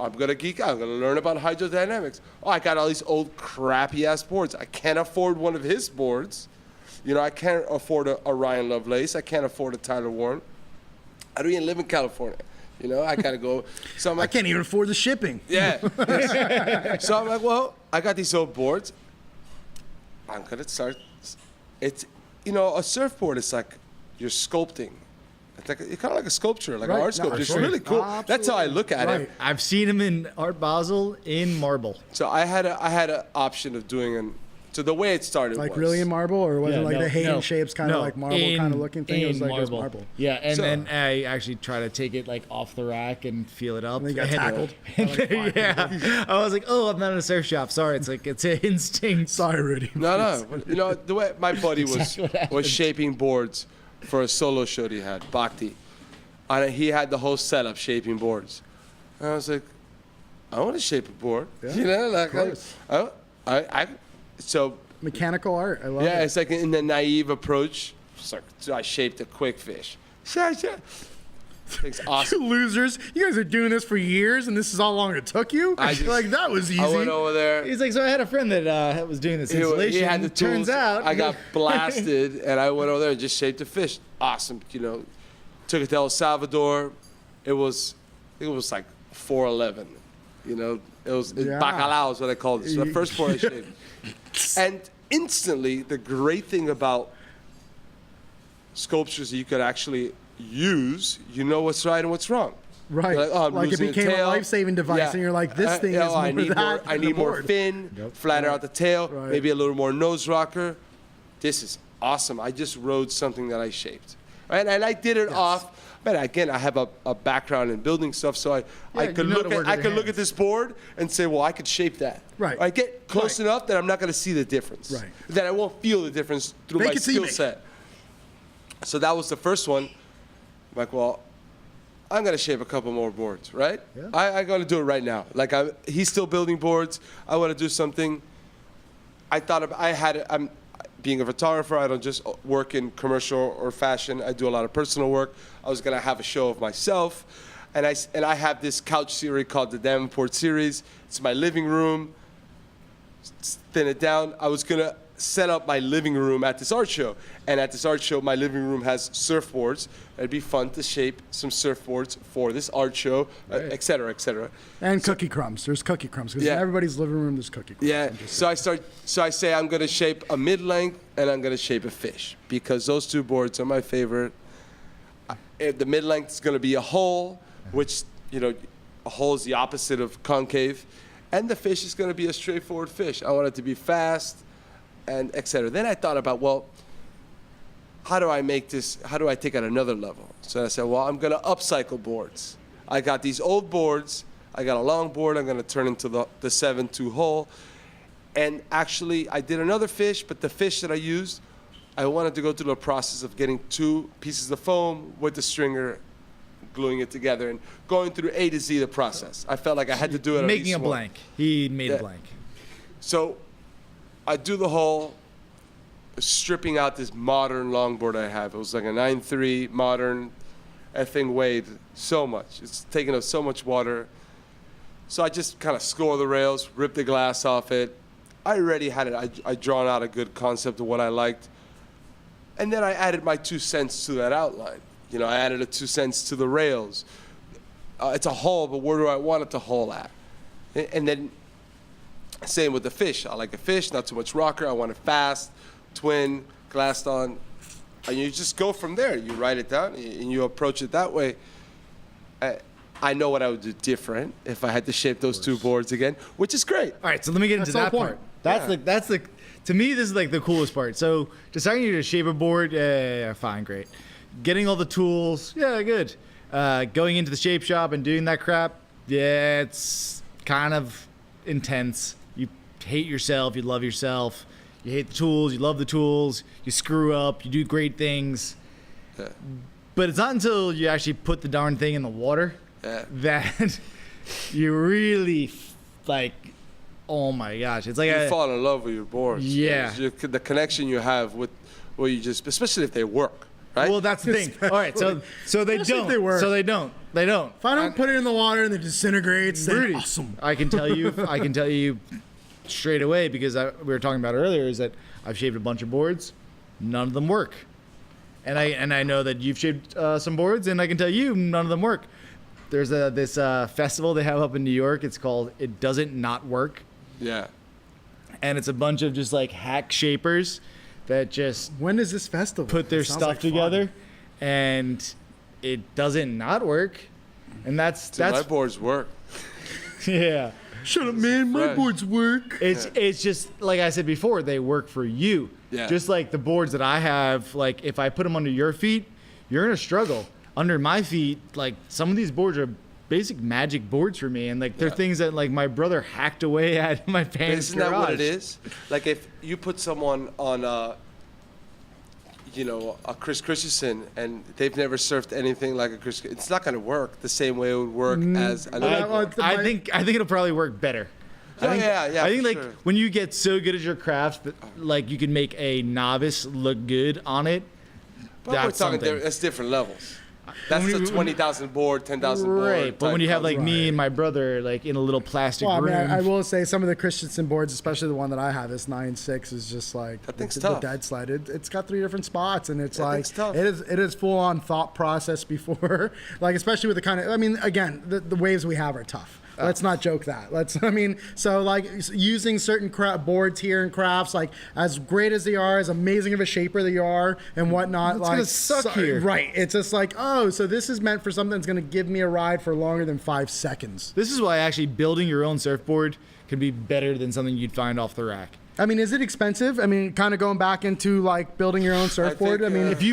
I'm gonna geek out. I'm gonna learn about hydrodynamics. Oh, I got all these old crappy ass boards. I can't afford one of his boards. You know, I can't afford a Ryan Lovelace. I can't afford a Tyler Warren. I don't even live in California. You know, I gotta go. So I'm I like, can't even afford the shipping. yeah. So I'm like, well, I got these old boards. I'm gonna start. It's, you know, a surfboard is like you're sculpting. It's kind of like a sculpture, like Right. an art No, sculpture. It's absolutely. really cool. That's how I look at Right. it. I've seen him in Art Basel in marble. So I had an option of doing an. So the way it started Like was really in marble, or was Yeah, it like no, the Hayden no, shapes, kind of no, like marble kind of looking thing? It was like it was marble. Yeah, and So- then I actually try to take it like off the rack and feel it up. And then you got tackled. Yeah, I was like, oh, I'm not in a surf shop. Sorry, it's like it's an instinct. Sorry, Rudy. No. You know, the way my buddy Exactly what happened. was shaping boards for a solo show he had, Bhakti. And he had the whole setup shaping boards. And I was like, I want to shape a board. Yeah, you know, like course. so Mechanical art. I love yeah, it. it's like in the naive approach. It's like, so I shaped a quick fish. It's awesome. You losers. You guys are doing this for years, and this is how long it took you? I just- like, that was easy. I went over there. He's like, so I had a friend that was doing this installation. He had the tools. Turns out, I got blasted, and I went over there and just shaped a fish. Awesome, you know. Took it to El Salvador. I think it was like 411. You know, it was Yeah. bacalao is what I called it. So the first board I shaped. And instantly, the great thing about sculptures that you could actually use, you know what's right and what's wrong. Right. You're like, oh, I'm Like it losing a became a tail. life-saving device, and you're like, this thing is I more need that I than need a more board. fin, flatter out the tail, Right. maybe a little more nose rocker. This is awesome. I just rode something that I shaped. Right? And I did it off. But again, I have a background in building stuff, so I you could know look to work at with your look at this board and say, well, I could shape that. Right. I get close enough that I'm not going to see the difference. Right. That I won't feel the difference through Make my it so you skill make it. set. So that was the first one. I'm like, well, I'm gonna shape a couple more boards, right? Yeah. I'm gonna do it right now. Like he's still building boards. I want to do something. I'm being a photographer. I don't just work in commercial or fashion. I do a lot of personal work. I was gonna have a show of myself, and I have this couch series called the Davenport series. It's my living room. Thin it down. I was gonna set up my living room at this art show, and at this art show, my living room has surfboards. It'd be fun to shape some surfboards for this art show, et cetera, et cetera. And cookie crumbs. There's cookie crumbs. Because in Yeah. everybody's living room, there's cookie crumbs. Yeah. So I say I'm gonna shape a mid-length and I'm gonna shape a fish because those two boards are my favorite. The mid-length is gonna be a hole, which a hole is the opposite of concave, and the fish is gonna be a straightforward fish. I want it to be fast, and et cetera. Then I thought about, well, how do I take it another level? So I said, well, I'm gonna upcycle boards. I got these old boards. I got a long board. I'm gonna turn into the 7-2 hole. And actually, I did another fish, but the fish that I used, I wanted to go through the process of getting 2 pieces of foam with the stringer, gluing it together, and going through A to Z the process. I felt like I had to do it. making a blank. He made a Yeah. blank. So I do the whole stripping out this modern longboard I have. It was like a 9.3 modern. That thing weighed so much. It's taking up so much water. So I just kind of score the rails, rip the glass off it. I already had it. I drawn out a good concept of what I liked. And then I added my 2 cents to that outline. I added a 2 cents to the rails. It's a hole, but where do I want it to hole at? And then same with the fish. I like a fish, not too much rocker. I want it fast, twin, glassed on. And you just go from there. You write it down and you approach it that way. I know what I would do different if I had to shape those 2 boards again, which is great. All right, so let me get into That's that the whole part. point. That's the to me this is like the coolest part. So deciding to shape a board, yeah, fine, great. Getting all the tools, yeah, good. Going into the shape shop and doing that crap, yeah, it's kind of intense. You hate yourself, you love yourself. You hate the tools, you love the tools. You screw up, you do great things. Yeah. But it's not until you actually put the darn thing in the water Yeah. that you really like, oh my gosh, it's like You fall in love with your boards. Yeah. The connection you have with where you just, especially if they work, right? well, that's the thing. All right, so they Especially if don't. they work. So they don't. They don't. If I don't put it in the water and it disintegrates, then Rudy, awesome. I can tell you straight away because we were talking about earlier is that I've shaped a bunch of boards. none of them work. And I know that you've shaped some boards, and I can tell you none of them work. There's this festival they have up in New York. It's called It Doesn't Not Work. Yeah. And it's a bunch of just like hack shapers that just When is this festival? put their It sounds stuff like fun. together, and it doesn't not work. And that's My boards work. yeah. Shut up, man. My fresh. boards work. It's just like I said before, they work for you. Yeah. Just like the boards that I have, like if I put them under your feet, you're in a struggle. Under my feet, like some of these boards are basic magic boards for me, and like they're things that like my brother hacked away at my parents' Isn't garage. that what it is? Like if you put someone on a Chris Christensen and they've never surfed anything like a Chris, it's not going to work the same way it would work as another board. I think it'll probably work better. Yeah, I think for like sure. when you get so good at your craft that like you can make a novice look good on it. But we're That's talking something. that's different levels. That's When the you- 20,000 board, 10,000 board. Right, but when type you have like concept. me and my brother like in a little plastic Well, I mean, room. I will say some of the Christensen boards, especially the one that I have, this 9.6, is just like That thing's the tough. dead slide. It's got 3 different spots, and it's That like thing's tough. it is full on thought process before, like especially with the kind of again the waves we have are tough. Let's not joke that. So like using certain boards here and crafts, like as great as they are, as amazing of a shaper they are, and whatnot. It's like gonna suck here. right? It's just like, oh, so this is meant for something that's gonna give me a ride for longer than 5 seconds. This is why actually building your own surfboard can be better than something you'd find off the rack. I mean, is it expensive? I mean, kind of going back into like building your own surfboard. think, I mean, uh, If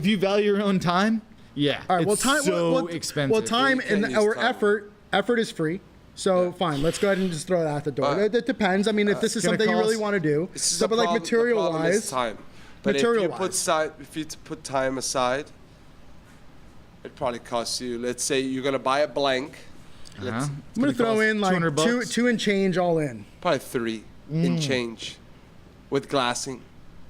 you value your own time, yeah, all right, well, it's time, so well, expensive. Well, time You can't and use or time. effort is free. So fine, let's go ahead and just throw that out the door. But- it depends. I mean, if this is gonna something you really cost- want to do, This is so, the but like problem- material the problem is wise, time. But material-wise. if you put time aside, it probably costs you. Let's say you're gonna buy a blank. Uh-huh. Let's I'm gonna throw in like 200 bucks. two and change all in. probably 3 in change, with glassing,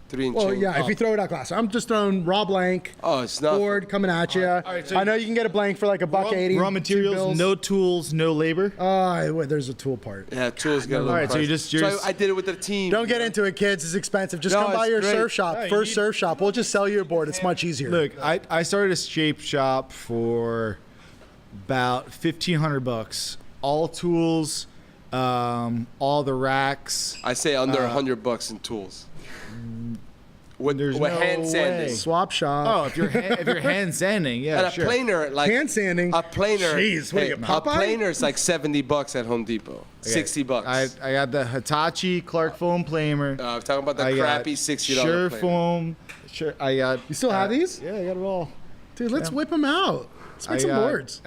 3 in Well, change. yeah, if you throw it out glass, I'm just throwing raw blank. Oh, it's not. Board coming at you. right, so I know you can get a blank for like $1.80. Raw 2 materials, bills. no tools, no labor. Wait, there's a tool part. Yeah, tools get a little. All right, so you pricey. just- So you're just- I did it with the team. Don't get into it, kids. It's expensive. Just No, come by it's your great. surf shop. Yeah, you First need- surf shop. We'll just sell you a board. It's much easier. Look, I started a shape shop for about $1,500. All tools, all the racks. I say under $100 in tools. With There's with no hand way. sanding. Swap shop. Oh, if you're hand sanding, yeah, And a sure. planer, like Hand sanding. a planer. Jeez, what are you, a Popeye? planer is like $70 at Home Depot. $60. I got the Hitachi Clark foam planer. I'm talking about the I got crappy $60 Sure planer. foam. Sure, I got. You still have these? Yeah, I got it all. Dude, let's whip them out. Let's make I some got, boards.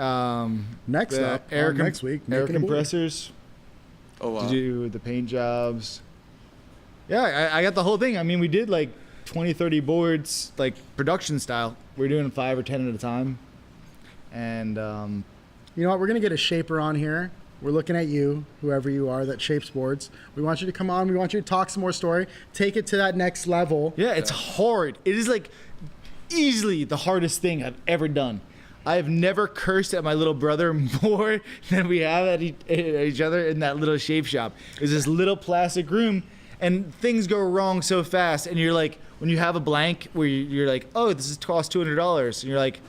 Next the up, next week, air making a board. compressors Oh wow. to do the paint jobs. Yeah, I got the whole thing. I mean, we did like 20, 30 boards, like production style. We're doing 5 or 10 at a time. And You know what? We're gonna get a shaper on here. We're looking at you, whoever you are that shapes boards. We want you to come on. We want you to talk some more story. Take it to that next level. yeah, it's hard. It is like easily the hardest thing I've ever done. I have never cursed at my little brother more than we have at each other in that little shape shop. It's this little plastic room, and things go wrong so fast. And you're like, when you have a blank where you're like, oh, this is cost $200, and you're like,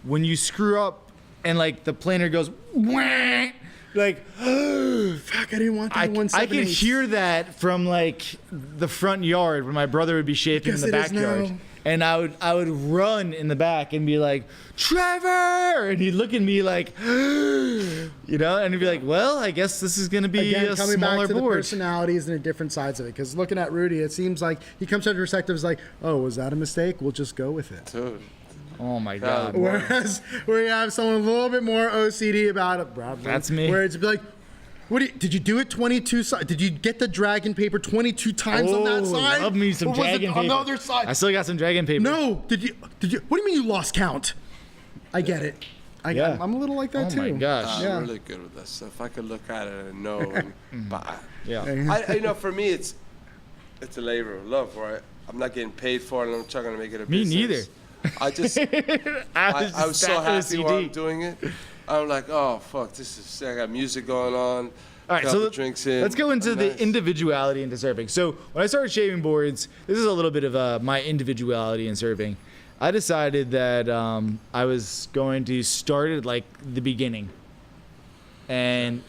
when you screw up and like the planer goes, wah, like, Fuck, I didn't want that I 178. could hear that from like the front yard when my brother would be shaping in Guess the it is backyard. now. And I would run in the back and be like, Trevor! And he'd look at me like, and he'd be like, well, I guess this is going to be Again, a coming smaller back to the board. personalities and the different sides of it. Because looking at Rudy, it seems like he comes from the perspective is like, oh, was that a mistake? We'll just go with it. Dude. Oh my God. Yeah. Whereas where you have someone a little bit more OCD about it, probably, That's me. Where it's like, did you do it 22 sides? Did you get the dragon paper 22 times on that side? Love me some Or was it dragon paper. on the other side? I still got some dragon paper. No, did you? What do you mean you lost count? I get it. Yeah. I'm a little like that Oh too. my gosh. I'm Yeah. really good with this stuff. I could look at it and know. But Yeah. for me, it's a labor of love, right? I'm not getting paid for it, and I'm trying to make it a Me business. neither. I just, I I'm so that happy while I'm OCD. doing it. I'm like, oh fuck, this is sick. I got music going on. All right, couple so drinks in. let's go into I'm the nice. individuality into surfing. So when I started shaving boards, this is a little bit of my individuality in surfing. I decided that I was going to start at like the beginning, and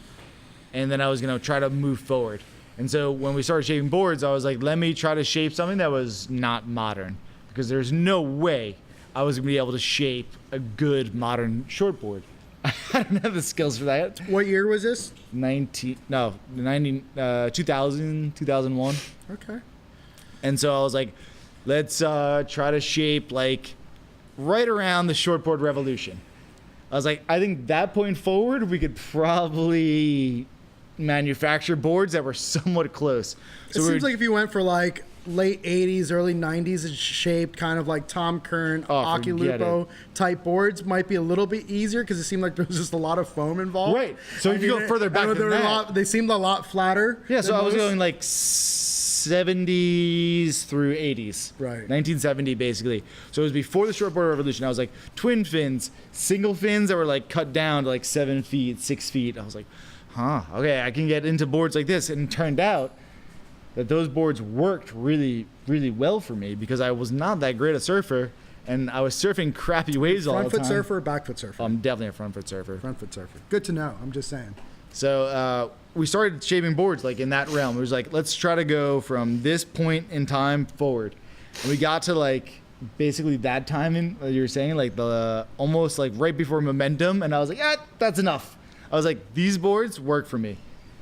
then I was gonna try to move forward. And so when we started shaving boards, I was like, let me try to shape something that was not modern, because there's no way I was gonna be able to shape a good modern shortboard. I don't have the skills for that. What year was this? 2001. Okay. And so I was like, let's try to shape like right around the shortboard revolution. I was like, I think that point forward, we could probably manufacture boards that were somewhat close. So It seems like if you went for like late 80s, early 90s, it's shaped kind of like Tom Kern, forget Oculupo type boards might be a little bit easier because it seemed like there was just a lot of foam involved. Right. So if you go further back than that- they seemed a lot flatter. yeah, so than I was most. going like 70s through 80s. Right. 1970 basically. So it was before the shortboard revolution. I was like twin fins, single fins that were like cut down to like 7 feet, 6 feet. I was like, okay, I can get into boards like this. And it turned out that those boards worked really, really well for me because I was not that great a surfer and I was surfing crappy waves all the Front time. foot surfer or back foot surfer? I'm definitely a front foot surfer. Front foot surfer. Good to know. I'm just saying. So we started shaping boards like in that realm. It was like, let's try to go from this point in time forward. And we got to like basically that time in you were saying, like the almost like right before momentum. And I was like, yeah, that's enough. I was like, these boards work for me.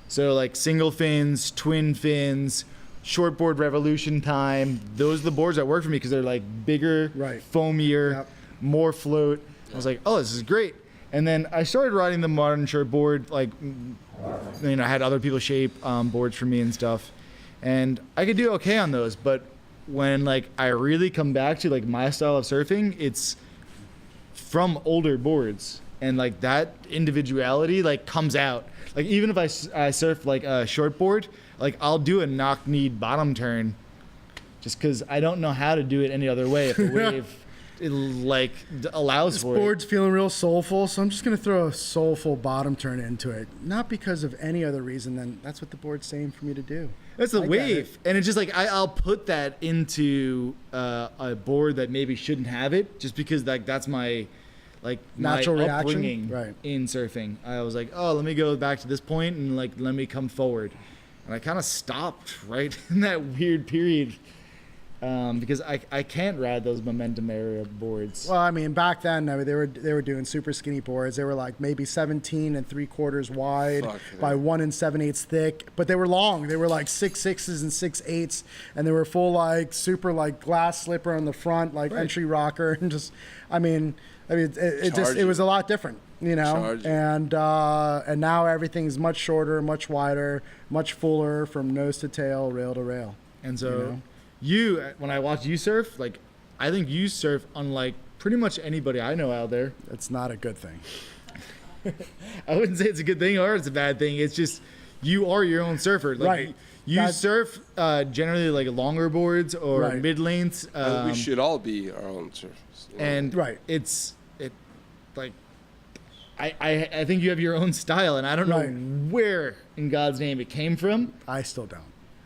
So like single fins, twin fins, shortboard revolution time. Those are the boards that work for me because they're like bigger, Right. foamier, Yep. more float. I was like, oh, this is great. And then I started riding the modern shortboard. Like, I had other people shape boards for me and stuff, and I could do okay on those. But when like I really come back to like my style of surfing, it's from older boards, and like that individuality like comes out. Like even if I surf like a shortboard, like I'll do a knock-knee bottom turn, just because I don't know how to do it any other way. If the wave it like allows This for it. board's feeling real soulful, so I'm just going to throw a soulful bottom turn into it. Not because of any other reason than that's what the board's saying for me to do. That's the I get wave, and it's just like I'll put that into a board that maybe shouldn't have it, just because like that's my like Natural my reaction? upbringing Right. in surfing. I was like, oh, let me go back to this point and like let me come forward, and I kind of stopped right in that weird period because I can't ride those momentum area boards. Well, I mean, back then I mean, they were doing super skinny boards. They were like maybe 17 3/4 wide Fuck, by yeah. 1 7/8 thick, but they were long. They were like 6/6s and 6/8s, and they were full like super like glass slipper on the front, like Right. entry rocker, and just it just Charge it was you. a lot different, you know. Charge you. And now everything's much shorter, much wider, much fuller from nose to tail, rail to rail. And so You know? you, when I watch you surf, like I think you surf unlike pretty much anybody I know out there. It's not a good thing. I wouldn't say it's a good thing or it's a bad thing. It's just you are your own surfer. Like, Right. You That's- surf generally like longer boards or Right. mid lengths. We should all be our own surfers. you know? And Right. it like I think you have your own style, and I don't know Right. where in God's name it came from. I still don't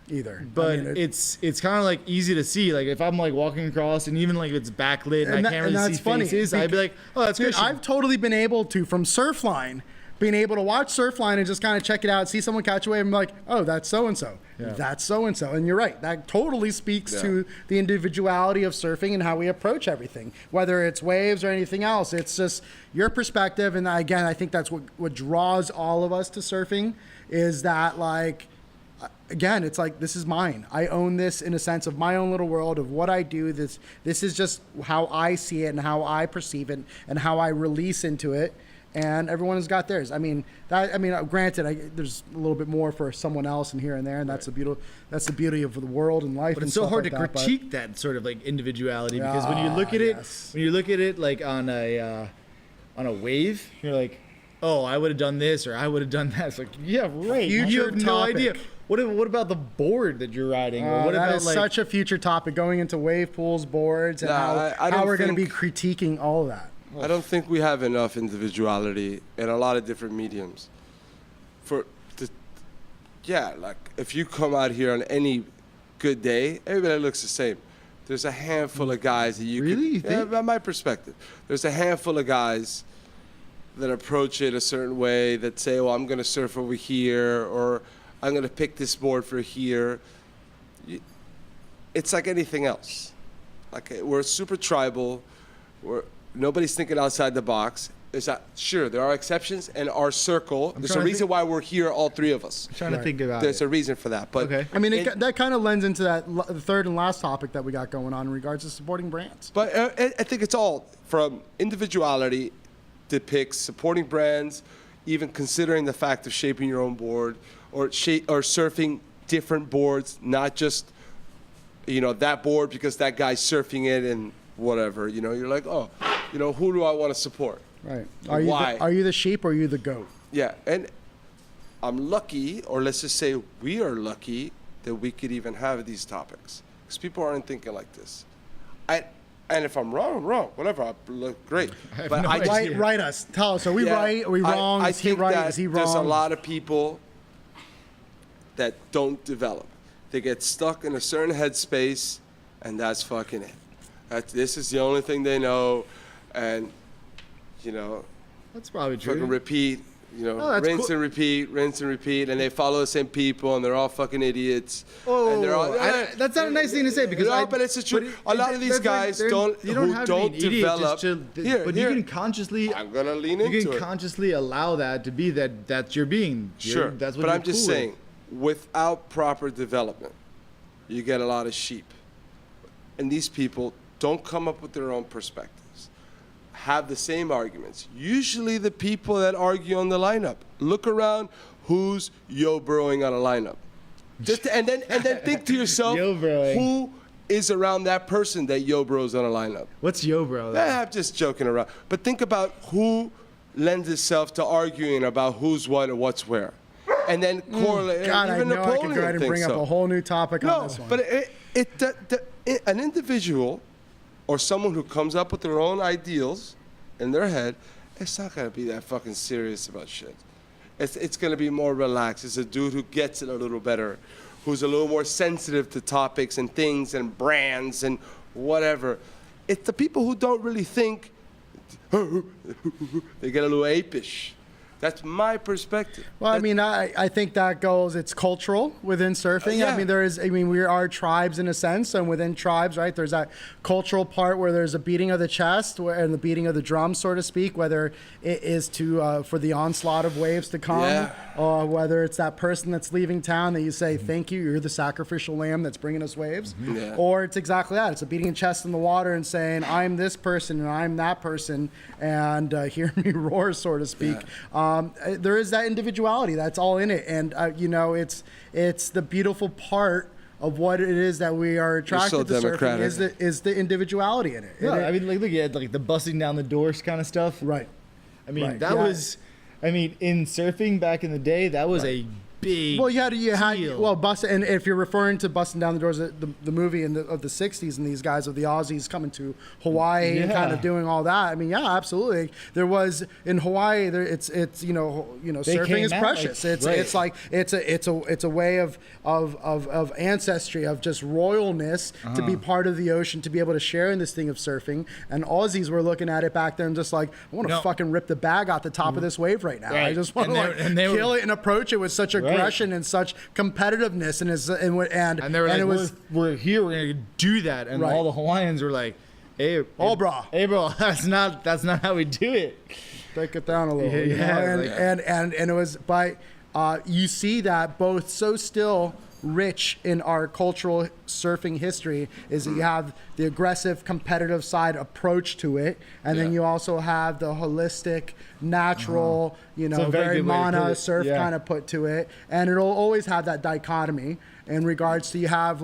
either. But I mean, it's kind of like easy to see. Like if I'm like walking across and even like if it's backlit and, And I that- can't and really that's see funny, faces, I'd be like, oh, that's Dude, good. I've totally been able to, from Surfline, being able to watch Surfline and just kind of check it out, see someone catch a wave and be like, oh, that's so-and-so. Yeah. That's so-and-so. And you're right. That totally speaks Yeah. to the individuality of surfing and how we approach everything, whether it's waves or anything else. It's just your perspective. And again, I think that's what draws all of us to surfing is that, like, again, it's like, this is mine. I own this in a sense of my own little world of what I do. This is just how I see it and how I perceive it and how I release into it. And everyone has got theirs. Granted, there's a little bit more for someone else and here and there, and that's the beauty of the world and life. But and it's so stuff hard like to that, but- critique that sort of like individuality because when you look at yes. it like on a wave, you're like, oh, I would have done this or I would have done that. It's like, yeah, right. You Future have no topic. idea. What about the board that you're riding? Or what that about is like such a future topic, going into wave pools, boards, and Nah, I how don't we're going to be think- critiquing all of that. I don't think we have enough individuality in a lot of different mediums. Like if you come out here on any good day, everybody looks the same. There's a handful of guys that you Really? You could, think? by my perspective, there's a handful of guys that approach it a certain way, that say, well, I'm going to surf over here, or I'm going to pick this board for here. It's like anything else. Like we're super tribal. Nobody's thinking outside the box. Sure, there are exceptions, and our circle, there's a reason why we're here, all three of us. I'm trying to think about There's it. a reason for that. But Okay. I mean, that kind of lends into the third and last topic that we got going on in regards to supporting brands. But I think it's all from individuality depicts supporting brands, even considering the fact of shaping your own board or surfing different boards, not just, that board because that guy's surfing it and whatever. You're like, oh, who do I want to support? Right. Why? Are you the sheep or are you the goat? Yeah, and I'm lucky, or let's just say we are lucky, that we could even have these topics. Because people aren't thinking like this. And if I'm wrong, I'm wrong. Whatever, I look great. But no I just, idea. Write us. Tell us. Are we yeah, right? Are we wrong? I Is he think right? that Is he wrong? There's a lot of people that don't develop. They get stuck in a certain headspace, and that's fucking it. This is the only thing they know, and That's probably fucking true. repeat. that's rinse cool. and repeat, and they follow the same people, and they're all fucking idiots. Oh, and they're all, that's not a nice thing to say because but it's the truth. A lot of these guys you don't have to be an idiot develop. just to, but you can consciously I'm gonna lean into you can it. consciously allow that to be that's your being. Sure, That's what but you're I'm just cool saying, without proper development, you get a lot of sheep, and these people don't come up with their own perspectives, have the same arguments. Usually, the people that argue on the lineup. Look around, who's yo-broing on a lineup, and then think to yourself, Yo-broing. who is around that person that yo-bros on a lineup. What's yo, bro? I'm just joking around. But think about who lends itself to arguing about who's what and what's where. And then correlate. God, I even know I Napoleon could go ahead and thinks bring up so. a whole new topic on No, this one. but an individual or someone who comes up with their own ideals in their head, it's not going to be that fucking serious about shit. It's going to be more relaxed. It's a dude who gets it a little better, who's a little more sensitive to topics and things and brands and whatever. It's the people who don't really think, they get a little apish. That's my perspective. Well, I mean, I think that goes, it's cultural within surfing. Yeah. We are tribes in a sense, and within tribes, right, there's that cultural part where there's a beating of the chest and the beating of the drum, so to speak, whether it is for the onslaught of waves to come, Yeah. or whether it's that person that's leaving town that you say, thank you, you're the sacrificial lamb that's bringing us waves. Yeah. Or it's exactly that. It's a beating of chest in the water and saying, I'm this person and I'm that person, and hear me roar, so to speak. Yeah. There is that individuality that's all in it, and it's the beautiful part of what it is that we are attracted so to surfing democratic. is the individuality in it. Yeah, And I mean, look at like the busting down the doors kind of stuff. right. I mean, Right, that yeah. was, in surfing back in the day, that was a big. Well, you had deal. and if you're referring to busting down the doors, the movie of the '60s, and these guys of the Aussies coming to Hawaii and kind of Yeah. doing all that. I mean, yeah, absolutely. There was in Hawaii. It's surfing came is out precious. like- It's right. it's a way of ancestry, of just royalness to be part of the ocean, to be able to share in this thing of surfing. And Aussies were looking at it back then, just like, I want to No. fucking rip the bag out the top of this wave right now. I Right. just want And to they- and they were- kill it and approach it with such aggression and such competitiveness, And they were like, it was we're here, we're gonna do that, and Right. all the Hawaiians were like, hey, brah. hey, bro, that's not how we do it. take it down a little. Yeah, you know? yeah, And, like- and it was by you see that both so still rich in our cultural surfing history is that you have the aggressive competitive side approach to it, and then Yeah. you also have the holistic natural It's a very very good way to put mana it. surf Yeah. kind of put to it, and it'll always have that dichotomy in regards to you have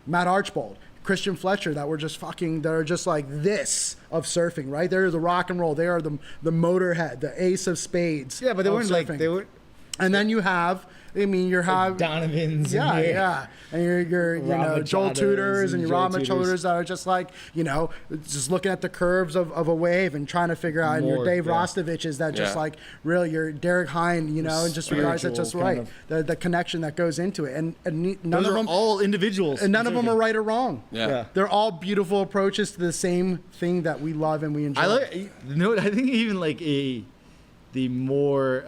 Matt Archbold, Christian Fletcher that are just like this of surfing, right? They're the rock and roll. They are the Motorhead, the ace of spades. Yeah, but they of weren't like surfing. they were. And then you have I mean, you're Donovan's. yeah, and yeah, and you're you know, Joel Machados Tudors and your Joel Rob Tudors. Machados that are just like, you know, just looking at the curves of a wave and trying to figure out, and your More, Dave yeah. Rostoviches that just Yeah. like really your Derek Hine, you know, and just regards that just Spiritual right, kind the connection that goes into it, and none Those of are them all individuals. and none of them are right or wrong. Yeah. They're all beautiful approaches to the same thing that we love and we enjoy. I like. You know what? I think even like the more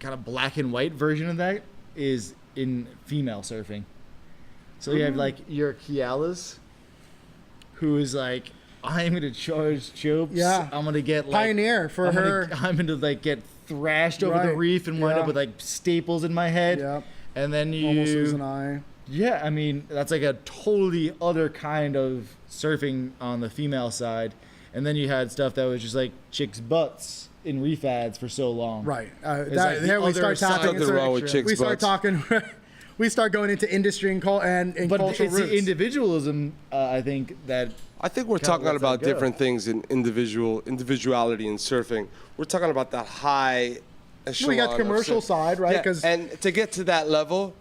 kind of black and white version of that is in female surfing. So you have like your Kialas, who is like, I'm gonna charge chopes. Yeah. I'm gonna get like Pioneer for her. I'm gonna like get thrashed over the Right. reef and wind Yeah. up with like staples in my head. Yep. And then you Almost lose an eye. Yeah, I mean, that's like a totally other kind of surfing on the female side. And then you had stuff that was just like chicks' butts in reef ads for so long. Right. It's That, like the there we other start side talking. Nothing wrong with chicks' we start butts. talking. We start going into industry and But cultural it's roots. the individualism, I think, that I think we're Kinda talking lets about that go. different things in individuality in surfing. We're talking about that high echelon. we got the of commercial surf. side, right? Yeah, 'Cause- and to get to that level,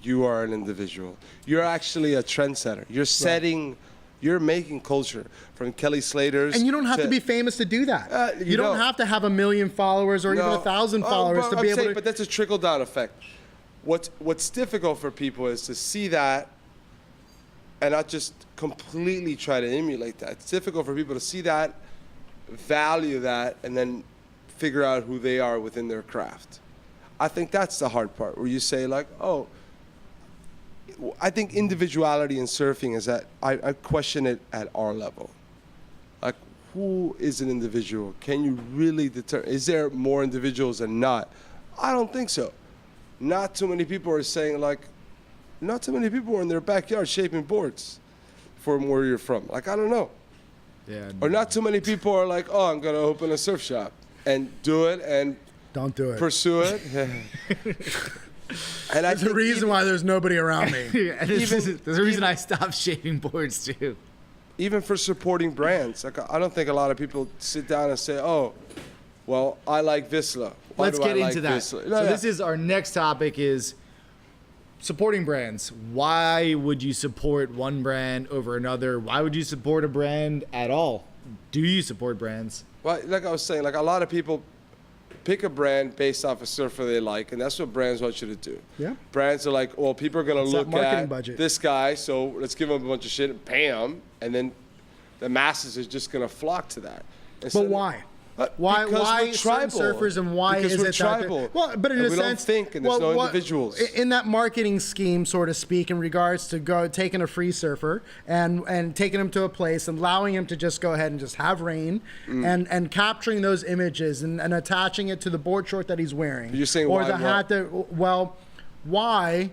you are an individual. You're actually a trendsetter. You're setting, you're making culture from Kelly Slater's. and you don't have to be famous to do that. you you don't don't. have to have 1 million followers or even 1,000 followers to be able to. But that's a trickle down effect. What's difficult for people is to see that and not just completely try to emulate that. It's difficult for people to see that, value that, and then figure out who they are within their craft. I think that's the hard part, where you say like, oh, I think individuality in surfing is that I question it at our level. Like, who is an individual? Can you really determine? Is there more individuals than not? I don't think so. Not too many people are saying like, not too many people are in their backyard shaping boards from where you're from. Like, I don't know. yeah, Or not too many people are like, oh, I'm going to open a surf shop and do it and Don't do it. pursue it. And I There's a reason why there's nobody around me. Yeah, there's a reason I stopped shaping boards too. even for supporting brands, like I don't think a lot of people sit down and say, "Oh, well, I like Vissla." Why Let's do I get into like that. Vissla? So No, this is our next topic is supporting brands. Why would you support one brand over another? Why would you support a brand at all? Do you support brands? well, like I was saying, like a lot of people pick a brand based off a surfer they like, and that's what brands want you to do. Yeah. Brands are like, well, people are gonna It's that look marketing at budget. this guy, so let's give him a bunch of shit and pay him, and then the masses are just gonna flock to that. But why? Why? Because Why we're certain tribal. surfers and why Because is we're it that? tribal. Well, but in And a we don't sense, think, and there's no individuals. In that marketing scheme, so to speak, in regards to taking a free surfer and taking him to a place and allowing him to just go ahead and just have rain Mm. and capturing those images and attaching it to the board short that he's wearing. You're saying or why the hat what? that. Well, why?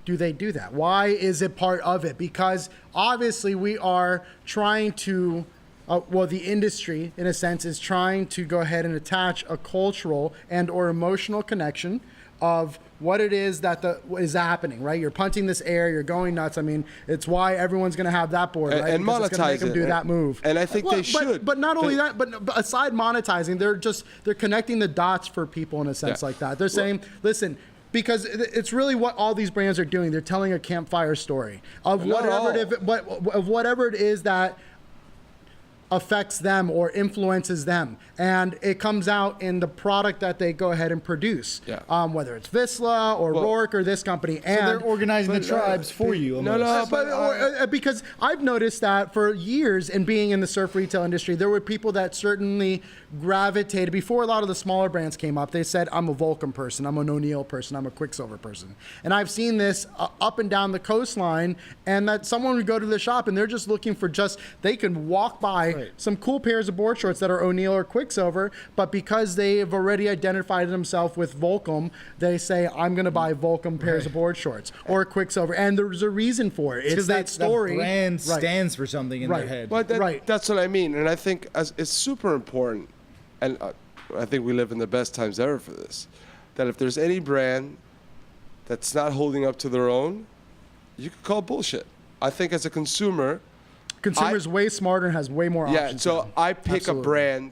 Do they do that? Why is it part of it? Because obviously we are trying to, well, the industry, in a sense, is trying to go ahead and attach a cultural and or emotional connection of what it is that is happening, right? You're punting this air, you're going nuts. I mean, it's why everyone's going to have that board, right? And Because it's gonna make monetize them it. do that move. And I think they should. But not only But- that, but aside monetizing, they're connecting the dots for people in a sense Yeah. like that. They're saying, listen, because it's really what all these brands are doing. They're telling a campfire story of Not whatever it is that affects them or influences them, and it comes out in the product that they go ahead and produce. Yeah. Whether it's Vissla or Rourke or this company, So they're organizing the tribes for you. No, almost. no, because I've noticed that for years in being in the surf retail industry, there were people that certainly gravitated before a lot of the smaller brands came up. They said, I'm a Vulcan person, I'm an O'Neill person, I'm a Quicksilver person. And I've seen this up and down the coastline, and that someone would go to the shop and they're just looking for they can walk by some cool pairs of board shorts that are O'Neill or Quicksilver, but because they have already identified themselves with Volcom, they say, I'm going to buy Volcom pairs of board shorts or Quicksilver. And there's a reason for it. It's that story. The brand Right. stands for something in Right. their head. But Right. that's what I mean, and I think it's super important, and I think we live in the best times ever for this, that if there's any brand that's not holding up to their own, you could call bullshit. I think as a consumer, Consumer's way smarter and has way more yeah, options. so now. I pick Absolutely. a brand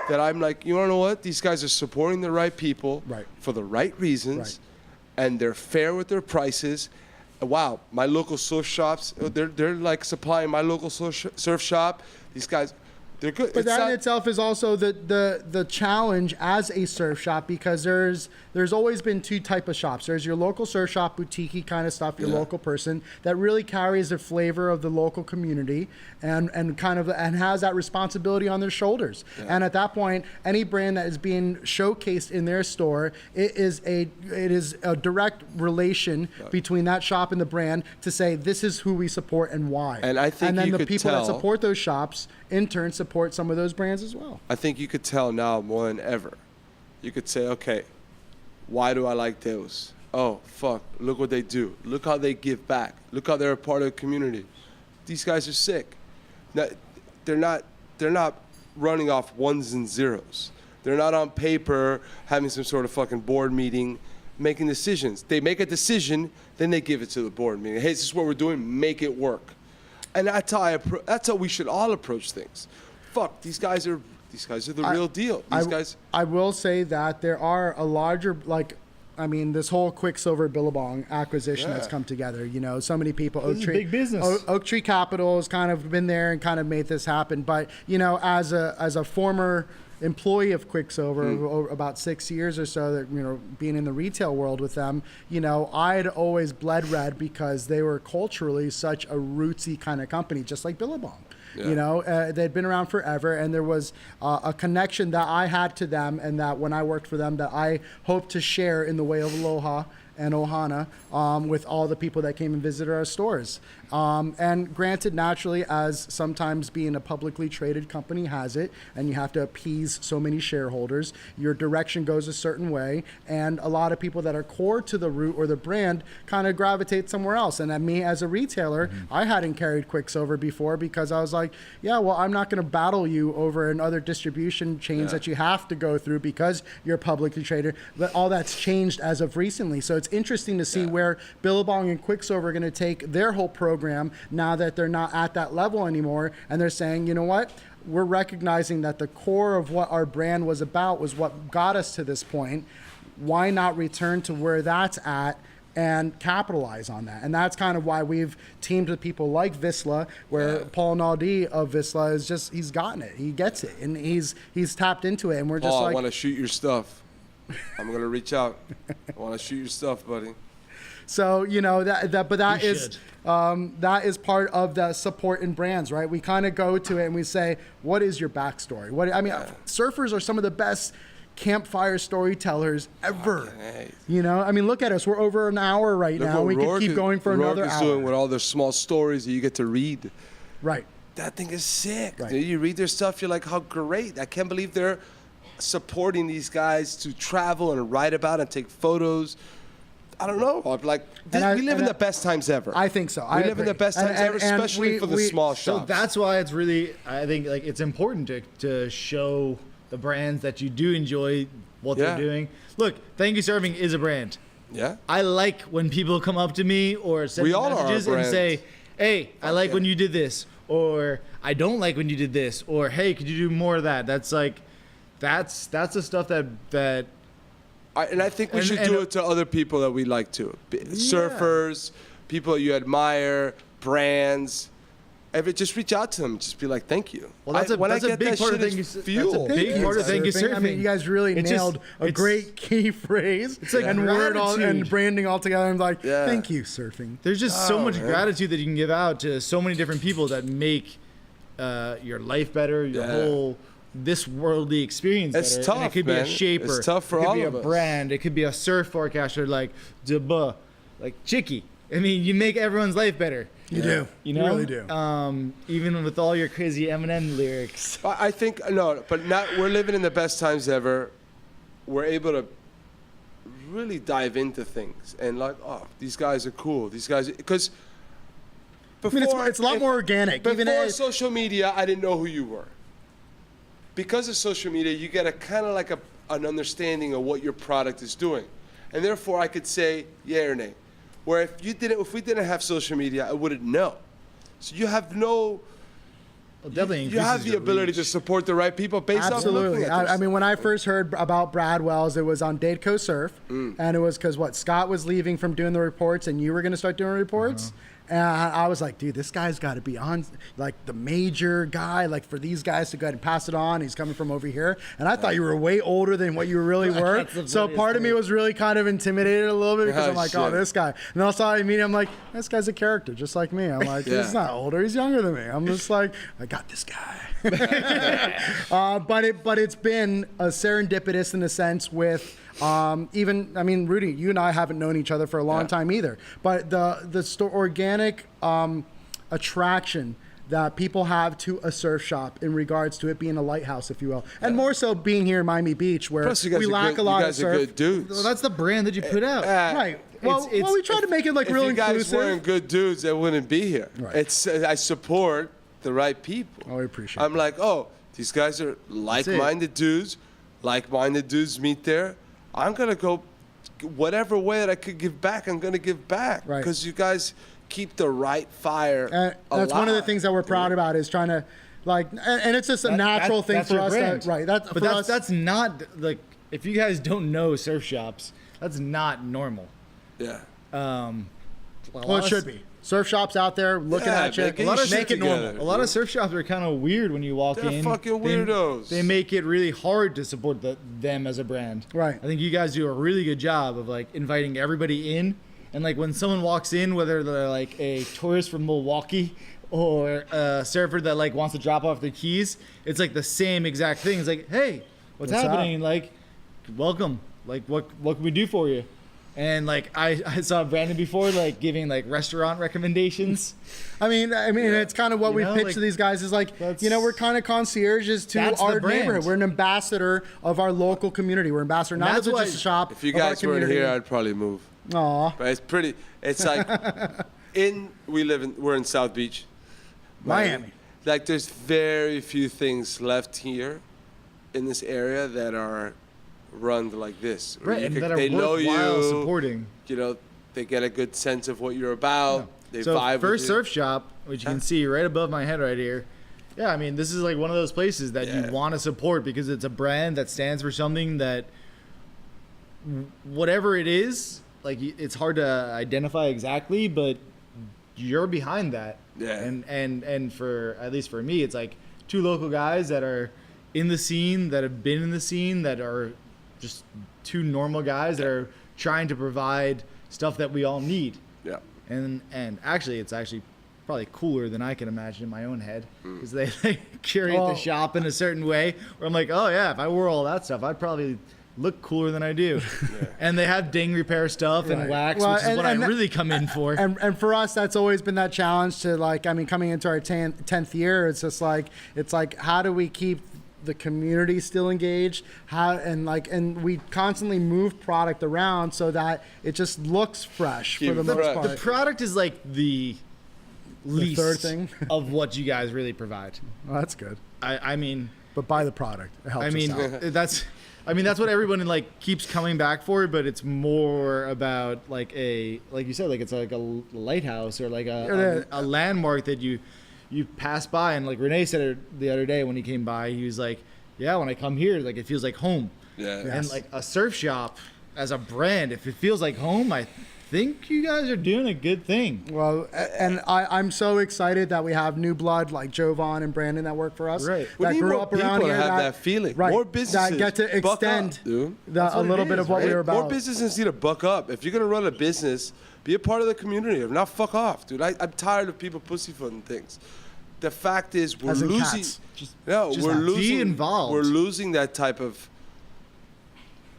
that I'm like, you know what? These guys are supporting the right people Right. for the right reasons, and they're fair with their prices. Wow, my local surf shops, they're like supplying my local surf shop. These guys, they're good. But that in itself is also the challenge as a surf shop, because there's always been two type of shops. There's your local surf shop, boutique kind of stuff, your local person that really carries the flavor of the local community and has that responsibility on their shoulders. And at that point, any brand that is being showcased in their store, it is a direct relation between that shop and the brand to say this is who we support and why. And I think then you the could people that tell- support those shops in turn support some of those brands as well. I think you could tell now more than ever. You could say, okay, why do I like those? Oh, fuck, look what they do. Look how they give back. Look how they're a part of the community. These guys are sick. Now, they're not running off ones and zeros. They're not on paper having some sort of fucking board meeting making decisions. They make a decision, then they give it to the board meeting. Hey, this is what we're doing, make it work. And that's how we should all approach things. Fuck, these guys are the real deal. These guys. I will say that there are a larger, this whole Quicksilver Billabong acquisition that's come together. You know, so many people. This is big business. Oak Tree Capital has kind of been there and kind of made this happen. But you know, as a former employee of Quicksilver over about 6 years or so, that, you know, being in the retail world with them, you know, I'd always bled red because they were culturally such a rootsy kind of company, just like Billabong. Yeah. You know, they'd been around forever, and there was a connection that I had to them, and that when I worked for them, that I hope to share in the way of aloha and ohana with all the people that came and visited our stores. And granted, naturally, as sometimes being a publicly traded company has it, and you have to appease so many shareholders, your direction goes a certain way, and a lot of people that are core to the route or the brand kind of gravitate somewhere else. And at me as a retailer, I hadn't carried Quicksilver before because I was like, yeah, well, I'm not going to battle you over another distribution chains that you have to go through because you're publicly traded. But all that's changed as of recently. So it's interesting to see where Billabong and Quicksilver are going to take their whole program now that they're not at that level anymore, and they're saying, you know what, we're recognizing that the core of what our brand was about was what got us to this point. Why not return to where that's at and capitalize on that? And that's kind of why we've teamed with people like Vissla, where Paul Naldi of Vissla is just, he's gotten it, he gets it, and he's tapped into it, and we're just Paul, like, I want to shoot your stuff. I'm gonna reach out. I want to shoot your stuff, buddy. so, you know, that You is should. that is part of the support in brands, right? We kind of go to it and we say, what is your backstory? Surfers are some of the best campfire storytellers ever. Hey. You know, I mean, look at us. We're over an hour right Look now. what We could keep going for another Rourke is hour. doing with all their small stories that you get to read. Right. That thing is sick. Right. Dude, you read their stuff, you're like, how great. I can't believe they're supporting these guys to travel and write about and take photos. I don't know. I'm like, we live in the best times ever. I think so. We live in the best times ever, especially for the small So shops. that's why it's really, I think, like, it's important to show the brands that you do enjoy what Yeah. they're doing. Look, Thank You Surfing is a brand. Yeah. I like when people come up to me or send We me all are a messages and brand. say, hey, I like yeah. when you did this, or I don't like when you did this, or hey, could you do more of that? That's like, that's the stuff that I think we And- should and- do it to other people that we like too. Surfers, people you admire, brands. Just reach out to them. Just be like, thank you. Well, that's a when I big get that part of shit, Thank it's You- fuel. that's a big part of Thank You I mean, Surfing. you guys really It's just- nailed a it's- great key phrase like and word all, gratitude. and branding all together. I'm like, Yeah. thank you, surfing. There's just so much man. gratitude that you can give out to so many different people that make your life better, your Yeah. whole this worldly experience It's better. tough, And it could man. be a shaper. It's tough for it could all be of a us. brand. It could be a surf forecaster like Dubois, like Chicky. I mean, you make everyone's life better. You do. You know, really do. Even with all your crazy Eminem lyrics. I think no, but not. We're living in the best times ever. We're able to really dive into things and like, oh, these guys are cool. These guys, because I mean, it's a lot more organic. Before Even as, social media, I didn't know who you were. Because of social media, you get a kind of like an understanding of what your product is doing, and therefore I could say yeah or nay. Where if we didn't have social media, I wouldn't know. So you have no definitely You have increases the your ability reach. to support the right people based on Absolutely. looking at I mean, when I first heard about Bradwell's, it was on Dadeco Surf, and it was because Scott was leaving from doing the reports, and you were going to start doing reports. And I was like, dude, this guy's got to be on, like, the major guy, like, for these guys to go ahead and pass it on. He's coming from over here. And I thought you were way older than what you really were. So part of me was really kind of intimidated a little bit because I'm like, oh, shit. this guy. And then also I meet him, I'm like, this guy's a character, just like me. I'm like, he's not older. He's younger than me. I'm just like, I got this guy. But it's been a serendipitous in a sense with even, I mean, Rudy, you and I haven't known each other for a long time either. But the organic attraction that people have to a surf shop in regards to it being a lighthouse, if you will, and more so being here in Miami Beach, where Plus, you guys we are lack good, a lot you of guys surf. are good dudes. Well, that's the brand that you put out. Right. Well, we try to make it like If real you guys inclusive. weren't good dudes, they wouldn't be here. Right. It's I support the right people. Oh, I appreciate I'm like, oh, these guys are like-minded dudes. Like-minded dudes meet there. I'm gonna go whatever way that I could give back. I'm gonna give back Right. because you guys keep the right fire. And that's one of the alive, things that we're proud dude. about is trying to, like, and it's just a natural thing that's for your us. brand. Right. That's But for us. that's not, like, if you guys don't know surf shops, that's not normal. Yeah. well, it should be. Surf shops out there looking Yeah, at you. man, get your shit Make it normal. together. A lot of surf shops are kind of weird when you walk They're in. fucking They- weirdos. They make it really hard to support them as a brand. Right. I think you guys do a really good job of like inviting everybody in, and like when someone walks in, whether they're like a tourist from Milwaukee or a surfer that like wants to drop off their keys, it's like the same exact thing. It's like, hey, what's What's happening? up? Like, welcome. Like, what can we do for you? And like I saw Brandon before, like giving like restaurant recommendations. I mean, it's kind of what You we know, pitch like, to these guys is like, that's- we're kind of concierges to That's the our brand. neighborhood. We're an ambassador of our local community. We're ambassador not That's of why- just a shop. If you of our guys weren't community. here, I'd probably move. Aw, But it's pretty. It's like we're in South Beach, Miami. Like there's very few things left here in this area that are run like this. Where Right, you and could- that are they know worthwhile you. supporting. You know, they get a good sense of what you're about. They So vibe First with you. Surf Shop, which you can see right above my head right here. Yeah, I mean, this is like one of those places that Yeah. you want to support because it's a brand that stands for something that, whatever it is, like it's hard to identify exactly, but you're behind that. Yeah. And for at least for me, it's like two local guys that are in the scene, that have been in the scene, that are just two normal guys that are trying to provide stuff that we all need. Yeah. And actually, it's actually probably cooler than I can imagine in my own head Mm. because they like, curate Well- the shop in a certain way where I'm like, oh yeah, if I wore all that stuff, I'd probably look cooler than I do. And they have ding repair stuff and Right. wax, Well, which is what I and that- really come in for. And for us, that's always been that challenge to like, I mean, coming into our 10th year, it's just like, how do we keep the community still engaged? And we constantly move product around so that it just looks fresh Keep for the it most fresh. part. The product is like the least third thing. of what you guys really provide. Well, that's good. I mean, But buy the product. It helps I us mean, out. that's what everyone like keeps coming back for, but it's more about like you said, like it's like a lighthouse or like a landmark that you pass by. And like Renee said it the other day when he came by, he was like, yeah, when I come here, like it feels like home. Yeah. And Yes. like a surf shop as a brand, if it feels like home, I think you guys are doing a good thing. Well, and I'm so excited that we have new blood like Jovan and Brandon that work for us. Right. We That need grew more up around people here. to have that feeling. Right. More businesses that get to buck up, extend dude. That's a what it little bit is, of what right? we were about. More businesses need to buck up. If you're gonna run a business, be a part of the community. If not, fuck off, dude. I'm tired of people pussyfooting things. The fact is, we're As in losing. cats. Just we're be losing. involved. We're losing that type of.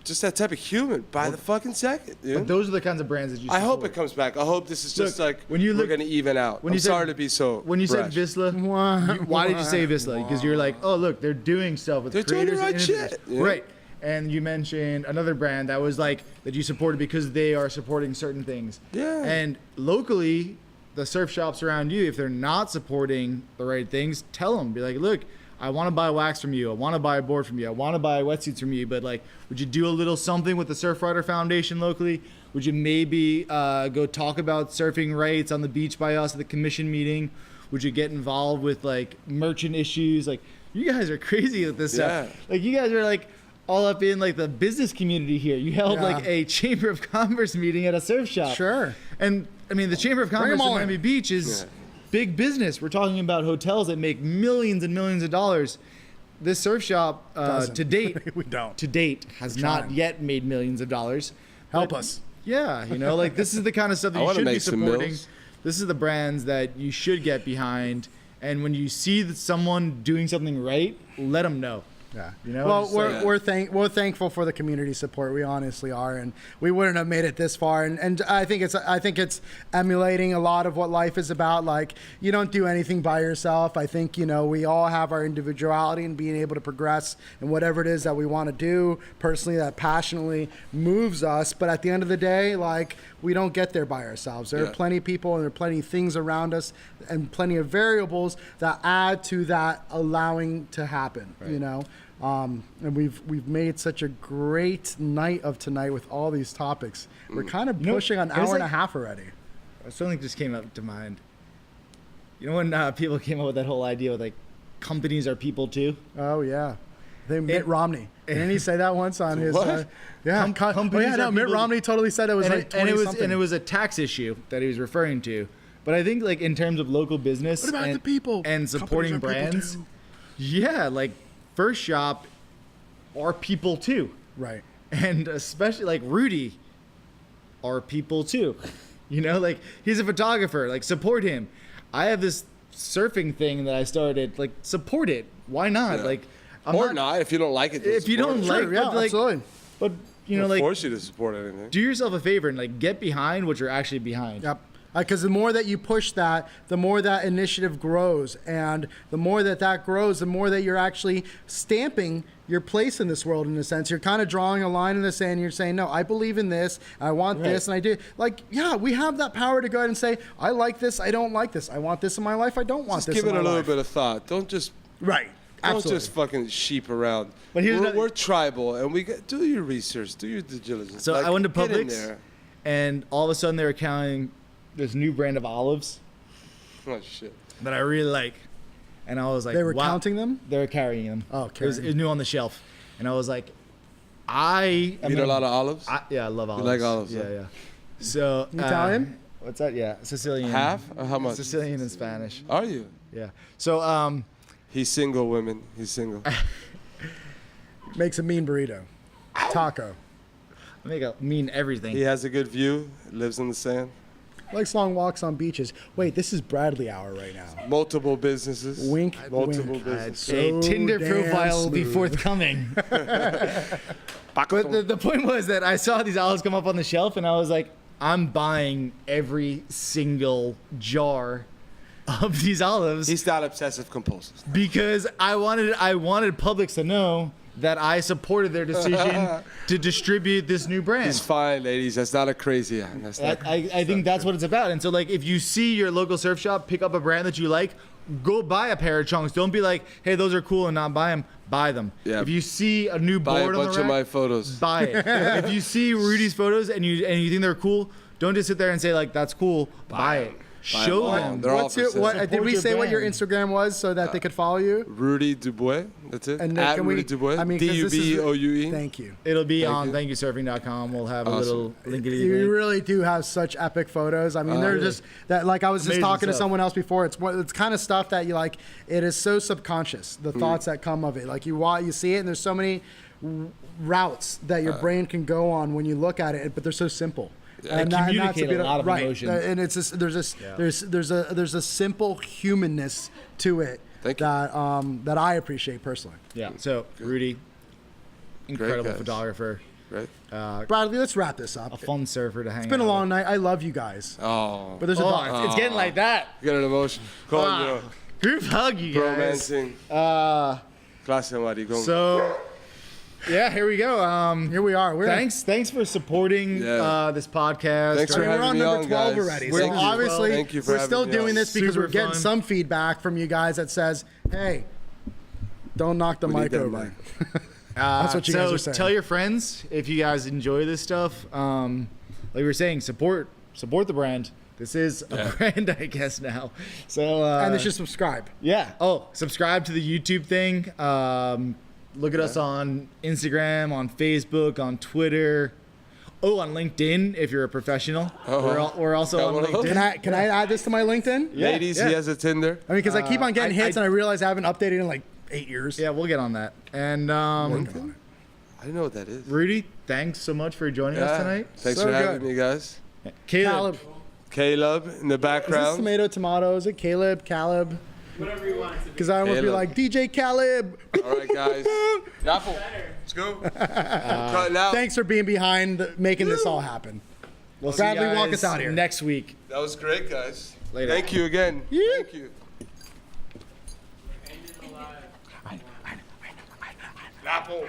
Just that type of human by the fucking second, dude. But those are the kinds of brands that you I hope support. it comes back. I hope this is just Look, like when you we're look- gonna even out. when I'm you said- sorry to be so. When you said brash. Vizsla, why did you say Vizsla? Because you're like, oh look, they're doing stuff with They're doing the creators and right innovators. shit, yeah. Right. And you mentioned another brand that was like that you supported because they are supporting certain things. Yeah. And locally, the surf shops around you, if they're not supporting the right things, tell them. Be like, look, I want to buy wax from you. I want to buy a board from you. I want to buy wetsuits from you. But like, would you do a little something with the Surfrider Foundation locally? Would you maybe go talk about surfing rights on the beach by us at the commission meeting? Would you get involved with like merchant issues? Like you guys are crazy with this Yeah. stuff. Like you guys are like all up in like the business community here. You held Yeah. like a Chamber of Commerce meeting at a surf shop. Sure. And I mean, the Chamber of Commerce 'em in all Miami in. Beach is Yeah. big business. We're talking about hotels that make millions and millions of dollars. This surf shop Doesn't. to date, We don't. to date, has not trying. yet made millions of dollars. Help But, us. Yeah, you know, like this is the kind of stuff that I you wanna should be make some supporting. mills. This is the brands that you should get behind. And when you see that someone doing something right, let them know. Yeah. You know, well, just we're thankful for the community support. We honestly are, and we wouldn't have made it this far. And I think it's emulating a lot of what life is about. Like you don't do anything by yourself. I think we all have our individuality and being able to progress in whatever it is that we want to do personally that passionately moves us. But at the end of the day, like we don't get there by ourselves. There are plenty of people and there are plenty of things around us and plenty of variables that add to that allowing to happen. Right. And we've made such a great night of tonight with all these topics. We're kind of pushing an it was hour and like- a half already. Something just came up to mind. You know when people came up with that whole idea with like companies are people too? Oh yeah, Mitt Romney. Didn't he say that once on his? What? Yeah, companies yeah. No, are Mitt people- Romney totally said it was and like it, 20 and it was something. and it was a tax issue that he was referring to. But I think like in terms of local business What about and, the people? and supporting Companies are people brands, too. yeah, like First Shop are people too. Right. And especially like Rudy are people too. You know, like he's a photographer, like support him. I have this surfing thing that I started, like support it. Why not? Yeah. Like I'm Or not, if you don't like it. If you support don't it. like Sure, yeah, but, like, absolutely. but you know, Don't like force you to support anything. do yourself a favor and like get behind what you're actually behind. Yep. Because the more that you push that, the more that initiative grows. And the more that grows, the more that you're actually stamping your place in this world in a sense. You're kind of drawing a line in the sand. You're saying, no, I believe in this. I want this. And I do. Like, yeah, we have that power to go ahead and say, I like this. I don't like this. I want this in my life. I don't want Just this give in it my a little life. bit of thought. Don't just Right. don't Absolutely. just fucking sheep around. But here's we're tribal, and do your research, do your due diligence. So I went to get in Publix, there. and all of a sudden they were carrying this new brand of olives Oh shit. that I really like, and I was like, They were wow. counting them? They were carrying them. Oh, it was carrying. new on the shelf, and I was like, I Eat a lot of olives. yeah, I love olives. like olives, Yeah, huh? yeah. So Italian? What's that? Yeah, Sicilian. Half or how much? Sicilian and Spanish. Are you? Yeah. So He's single, women. He's single. Makes a mean burrito. Taco. I mean everything. He has a good view. Lives in the sand. Likes long walks on beaches. Wait, this is Bradley hour right now. Multiple businesses. Wink, Multiple wink. businesses. A So Tinder damn profile will be smooth. forthcoming. But the point was that I saw these olives come up on the shelf, and I was like, I'm buying every single jar of these olives He's not obsessive compulsive. because I wanted Publix to know that I supported their decision to distribute this new brand. He's fine, ladies. That's not a crazy eye. That's not. I think that's what it's about. And so, like, if you see your local surf shop pick up a brand that you like, go buy a pair of chunks. Don't be like, hey, those are cool, and not buy them. Buy them. Yeah. If you see a new Buy a board on bunch the of rack, my photos. buy it. If you see Rudy's photos and you think they're cool, don't just sit there and say like that's cool. Buy it. Show them all. them. They're all What's your, for what, sale. did we Support say your what your brand. Instagram was so that they could follow you? Rudy Dubois. That's it. And At can we- Rudy Dubois. I mean, 'cause this is- DUBOUE. Thank you. It'll be Thank on you. thankyousurfing.com. We'll have a Awesome. little linkity You link. really do have such epic photos. I mean, they're really? just that. Like I was just Amazing talking to stuff. someone else before. It's kind of stuff that you like. It is so subconscious. The thoughts that come of it. Like you see it, and there's so many routes that your brain can go on when you look at it, but they're so simple. They communicate a lot of right. emotion. And it's just, there's a simple humanness to it Thank you. that I appreciate personally. Yeah. So Rudy, incredible guys. photographer, Right. Bradley, let's wrap this up. a fun surfer to hang. It's been a out long night. I love you guys, Oh. but there's a with. dog. Oh, it's getting like that. Get an emotion. Call you. Group hug, you guys. Romancing. Clase maricón. So, yeah, here we go. Here we are. Thanks for supporting Yeah. this podcast. Thanks I for mean, having we're on me number on, 12 guys. already. Thank So you. obviously, Thank you for we're having still me doing on. this because Super we're getting fun. some feedback from you guys that says, hey, don't knock the We need mic that over. mic. That's what you guys so are saying. tell your friends if you guys enjoy this stuff. Like we were saying, support the brand. This is a brand, I guess, now. So And they should subscribe. yeah. Oh, subscribe to the YouTube thing. Look at us on Instagram, on Facebook, on Twitter. Oh, on LinkedIn if you're a professional. We're also Got on one of those? LinkedIn. Can I add this to my LinkedIn? Yeah, Ladies, yeah. he has a Tinder. I mean, because I keep on getting hits, I- and I realize I haven't updated in like 8 years. Yeah, we'll get on that. And I don't know what that is. Rudy, thanks so much for joining us tonight. Thanks So for having good. me, guys. Caleb. Caleb in the Is this background. tomato? Is it Caleb? Whatever you want it to be. Because I almost be Caleb. like DJ Caleb. All right, guys. Apple, let's go. Cutting out. Thanks for being behind making this all happen. We'll see Bradley, you walk guys us out here. next week. That was great, guys. Later. Thank you again. Yeah. Thank you. Ended alive. Apple.